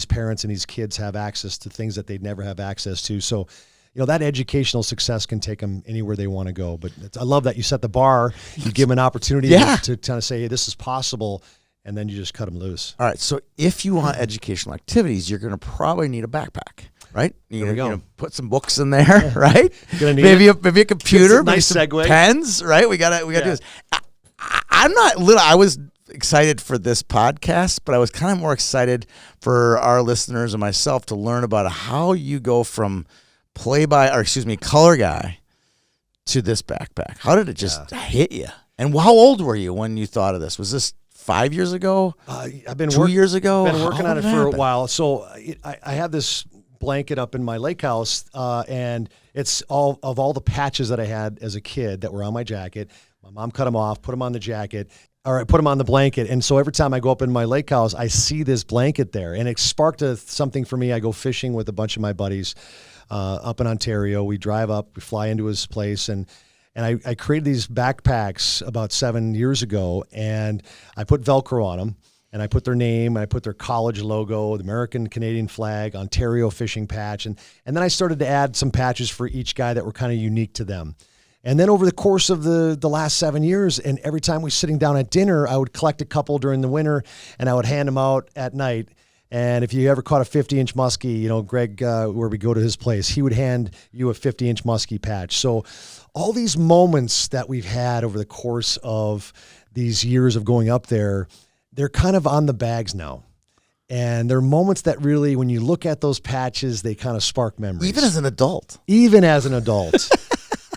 parents and these kids have access to things that they'd never have access to. So, that educational success can take them anywhere they want to go. But I love that you set the bar, you give them an opportunity to kind of say, hey, this is possible, and then you just cut them loose. All right, so if you want educational activities, you're going to probably need a backpack, right? You're going to put some books in there, right? Maybe a computer, nice some segue. pens, right? We got to do this. I'm not little. I was excited for this podcast, but I was kind of more excited for our listeners and myself to learn about how you go from color guy to this backpack. How did it just hit you? And how old were you when you thought of this? Was this 5 years ago? I've been 2 years ago? Been working on it for happen? a while. So I have this blanket up in my lake house, and it's all the patches that I had as a kid that were on my jacket. My mom cut them off, put them on the jacket, or put them on the blanket. And so every time I go up in my lake house, I see this blanket there, and it sparked something for me. I go fishing with a bunch of my buddies up in Ontario. We drive up, we fly into his place, and I created these backpacks about 7 years ago, and I put Velcro on them, and I put their name, and I put their college logo, the American Canadian flag, Ontario fishing patch, and then I started to add some patches for each guy that were kind of unique to them. And then over the course of the last 7 years, and every time we were sitting down at dinner, I would collect a couple during the winter, and I would hand them out at night. And if you ever caught a 50-inch muskie, Greg, where we go to his place, he would hand you a 50-inch muskie patch. So all these moments that we've had over the course of these years of going up there, they're kind of on the bags now. And they're moments that really, when you look at those patches, they kind of spark memories. Even as an adult.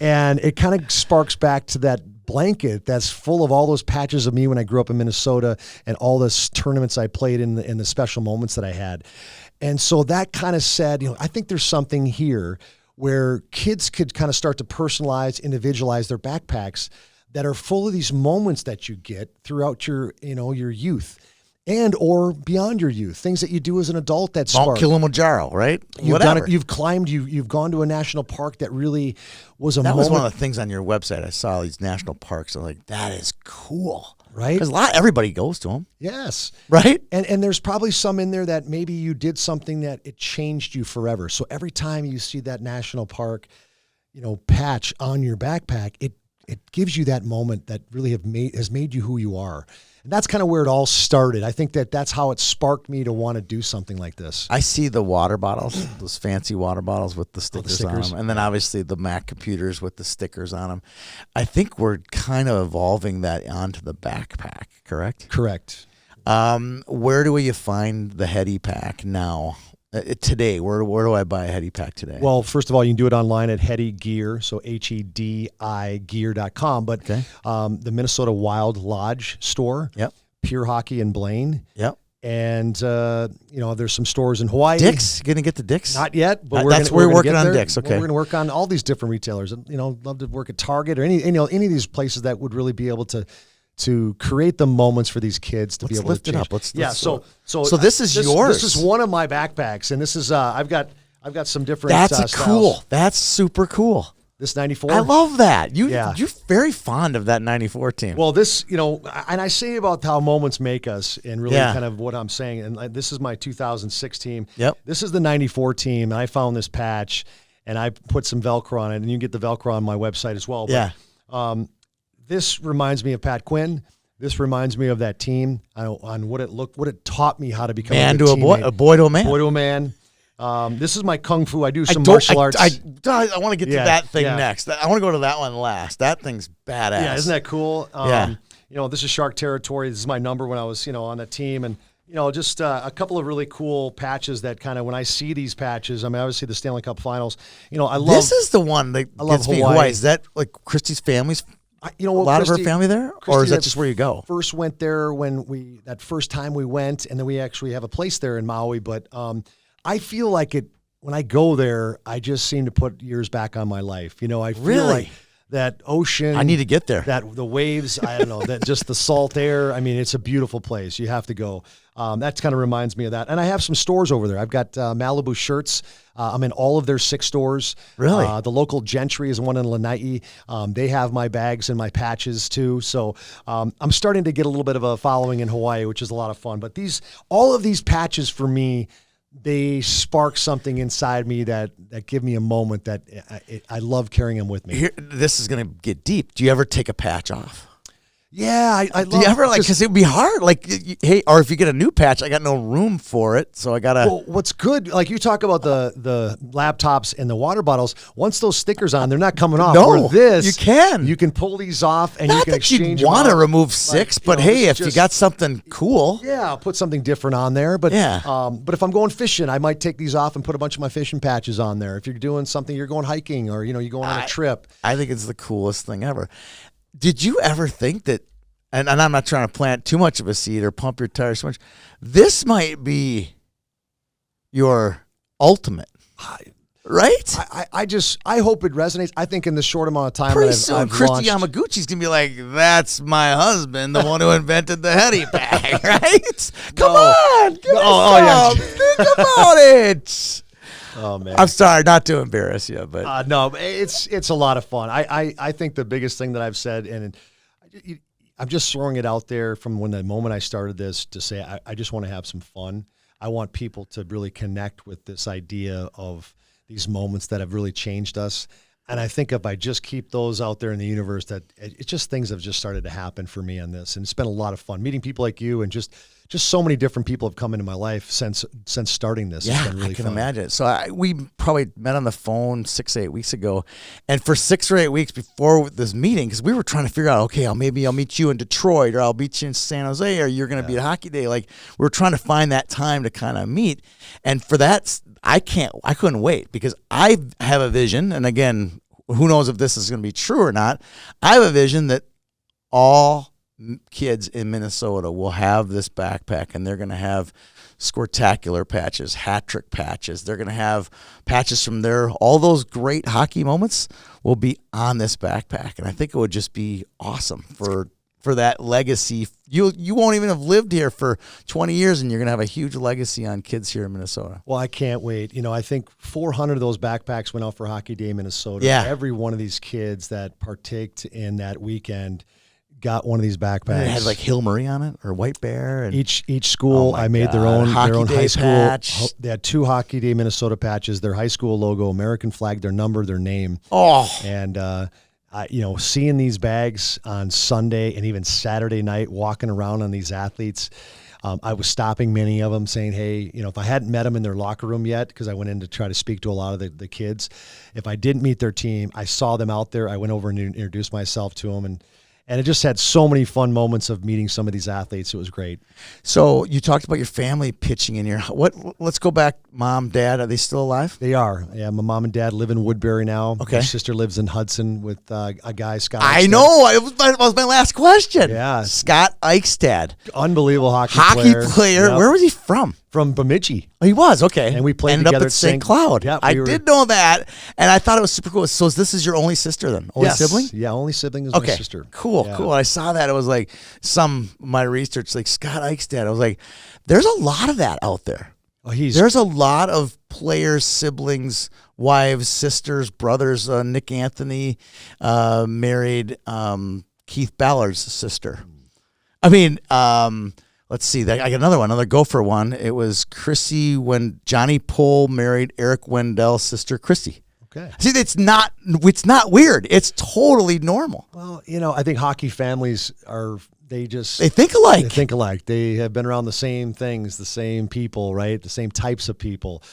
And it kind of sparks back to that blanket that's full of all those patches of me when I grew up in Minnesota and all the tournaments I played in the special moments that I had. And so that kind of said, I think there's something here where kids could kind of start to personalize, individualize their backpacks that are full of these moments that you get throughout your youth. And or beyond your youth, things that you do as an adult that spark. Mount Kilimanjaro, right? You've done it. You've climbed. You've gone to a national park that really was a moment. That was one of the things on your website. I saw these national parks. I'm like, that is cool, right? Because everybody goes to them. Yes, right. And there's probably some in there that maybe you did something that it changed you forever. So every time you see that national park, patch on your backpack, it gives you that moment that really has made you who you are. And that's kind of where it all started. I think that's how it sparked me to want to do something like this. I see the water bottles, those fancy water bottles with the stickers on them. And then obviously the Mac computers with the stickers on them. I think we're kind of evolving that onto the backpack, correct? Correct. Where do you find the Hedi pack now? Today, where do I buy a Hedi pack today? Well, first of all, you can do it online at Hedi Gear, so HEDI gear.com. But the Minnesota Wild Lodge store, yep. Pure Hockey in Blaine, yep. And there's some stores in Hawaii. Dick's, gonna get the Dick's? Not yet, but we're working on Dick's. Okay, we're gonna work on all these different retailers. Love to work at Target or any of these places that would really be able to create the moments for these kids to be able to change. Let's lift it up. So this is yours. This is one of my backpacks, and this is I've got some different. That's cool. styles. That's super cool. This 94. I love that. You're very fond of that 94 team. Well, this, and I say about how moments make us, and really kind of what I'm saying. And this is my 2006 team. Yep. This is the 94 team, and I found this patch, and I put some Velcro on it, and you can get the Velcro on my website as well. But, this reminds me of Pat Quinn. This reminds me of that team on what it taught me how to become a good teammate. A boy to a man. Boy to a man. This is my kung fu. I do some martial arts. I want to get to that thing next. I want to go to that one last. That thing's badass. Yeah, isn't that cool? This is Shark Territory. This is my number when I was, on the team. And, just a couple of really cool patches that kind of, when I see these patches, I mean, obviously the Stanley Cup Finals, I love. This is the one that gets me. Hawaii. Is that like Christy's family's? A lot of her family there? Or is that just where you go? First went there that first time we went, and then we actually have a place there in Maui. But I feel like when I go there, I just seem to put years back on my life. I feel like that ocean. I need to get there. That the waves, I don't know, that just the salt air. I mean, it's a beautiful place. You have to go. That kind of reminds me of that. And I have some stores over there. I've got Malibu shirts. I'm in all of their 6 stores. Really? The local Gentry is one in Lanai. They have my bags and my patches too. So I'm starting to get a little bit of a following in Hawaii, which is a lot of fun. But all of these patches for me, they spark something inside me that give me a moment that I love carrying them with me. This is going to get deep. Do you ever take a patch off? Yeah, I Do you ever because it would be hard? Like, hey, or if you get a new patch, I got no room for it, so I gotta. Well, what's good, like you talk about the laptops and the water bottles. Once those stickers on, they're not coming off. No, Where this you can pull these off and Not you can that exchange. you want to them out. remove 6, but this hey, is if you just- got something cool, Yeah, I'll put something different on there. But but if I'm going fishing, I might take these off and put a bunch of my fishing patches on there. If you're doing something, you're going hiking or you're going on a trip. I think it's the coolest thing ever. Did you ever think that? And I'm not trying to plant too much of a seed or pump your tires too much. This might be your ultimate, right? I hope it resonates. I think in the short amount of time Pretty that soon, I've Christy launched, Yamaguchi's gonna be like, "That's my husband, the one who invented the Hedi bag." Right? Come on, give me some. Think about it. Oh man, I'm sorry, not to embarrass you, but no, it's a lot of fun. I think the biggest thing that I've said, and I'm just throwing it out there from when the moment I started this to say I just want to have some fun. I want people to really connect with this idea of these moments that have really changed us. And I think if I just keep those out there in the universe, that it's just things have just started to happen for me on this. And it's been a lot of fun meeting people like you, and just so many different people have come into my life since starting this. yeah, It's been really I can fun. imagine. So we probably met on the phone 6 or 8 weeks ago, and for 6 or 8 weeks before this meeting, because we were trying to figure out, okay, maybe I'll meet you in Detroit, or I'll meet you in San Jose, or you're going to be at Hockey Day. Like, we were trying to find that time to kind of meet, and for that, I couldn't wait, because I have a vision, and again, who knows if this is going to be true or not. I have a vision that all kids in Minnesota will have this backpack, and they're going to have scortacular patches, hat trick patches. They're going to have patches from all those great hockey moments will be on this backpack. And I think it would just be awesome for that legacy. You won't even have lived here for 20 years, and you're going to have a huge legacy on kids here in Minnesota. Well, I can't wait. I think 400 of those backpacks went out for Hockey Day in Minnesota. Yeah. Every one of these kids that partaked in that weekend got one of these backpacks. And it had like Hill Murray on it, or White Bear. And Each school, Oh my I made their God. own Hockey Day high school. patch. They had 2 Hockey Day Minnesota patches, their high school logo, American flag, their number, their name. And seeing these bags on Sunday and even Saturday night, walking around on these athletes, I was stopping many of them saying, hey, if I hadn't met them in their locker room yet, because I went in to try to speak to a lot of the kids, if I didn't meet their team, I saw them out there, I went over and introduced myself to them, and it just had so many fun moments of meeting some of these athletes. It was great. So you talked about your family pitching in here. Let's go back. Mom, dad, are they still alive? They are. Yeah, my mom and dad live in Woodbury now. Okay. My sister lives in Hudson with a guy, Scott. I Eichstad. know. It was my last question. Yeah. Scott Eichstad. Unbelievable hockey player. Yep. Where was he from? From Bemidji. Oh, he was, okay. And we played Ended together up at St. Cloud. Yeah, I did know that, and I thought it was super cool. So this is your only sister then? Only sibling? Yeah, only sibling is Okay, my sister. cool. I saw that. It was like my research, like Scott Eichstad. I was like, there's a lot of that out there. Oh, There's a lot of players, siblings, wives, sisters, brothers. Nick Anthony married Keith Ballard's sister. I mean, let's see. I got another Gopher one. It was Chrissy when Johnny Pohl married Eric Wendell's sister, Christy. Okay. See, it's not weird. It's totally normal. Well, I think hockey families they think alike. They think alike. They have been around the same things, the same people, right? The same types of people.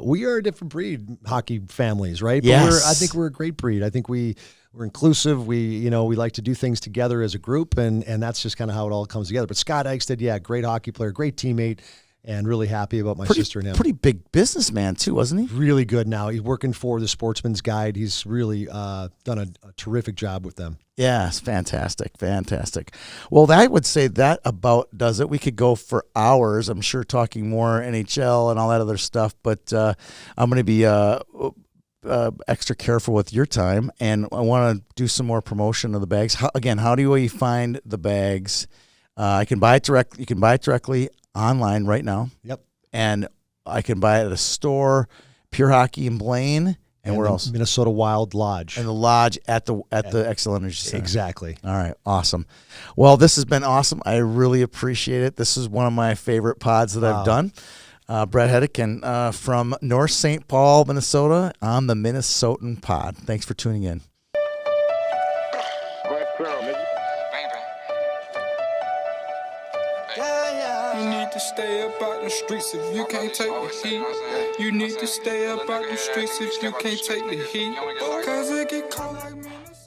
We are a different breed, hockey families, right? But Yes. I think we're a great breed. I think we're inclusive. We like to do things together as a group, and that's just kind of how it all comes together. But Scott Eichstad, great hockey player, great teammate, and really happy about my sister and him. Pretty big businessman too, wasn't he? Really good now. He's working for the Sportsman's Guide. He's really done a terrific job with them. Yes, fantastic. Well, I would say that about does it. We could go for hours, I'm sure, talking more NHL and all that other stuff, but I'm going to be extra careful with your time, and I want to do some more promotion of the bags. How do we find the bags? I can buy it direct. You can buy it directly online right now. Yep. And I can buy it at a store, Pure Hockey in Blaine. And where else? Minnesota Wild Lodge. And the lodge at the Excel Energy Center. Exactly. All right. Awesome. Well, this has been awesome. I really appreciate it. This is one of my favorite pods that I've done. Bret Hedican from North St. Paul, Minnesota on the Minnesotan pod. Thanks for tuning in. You need to stay up out the streets if you can't take the heat. You need to stay up out the streets if you can't take the heat. Cause it get cold like Minnesota.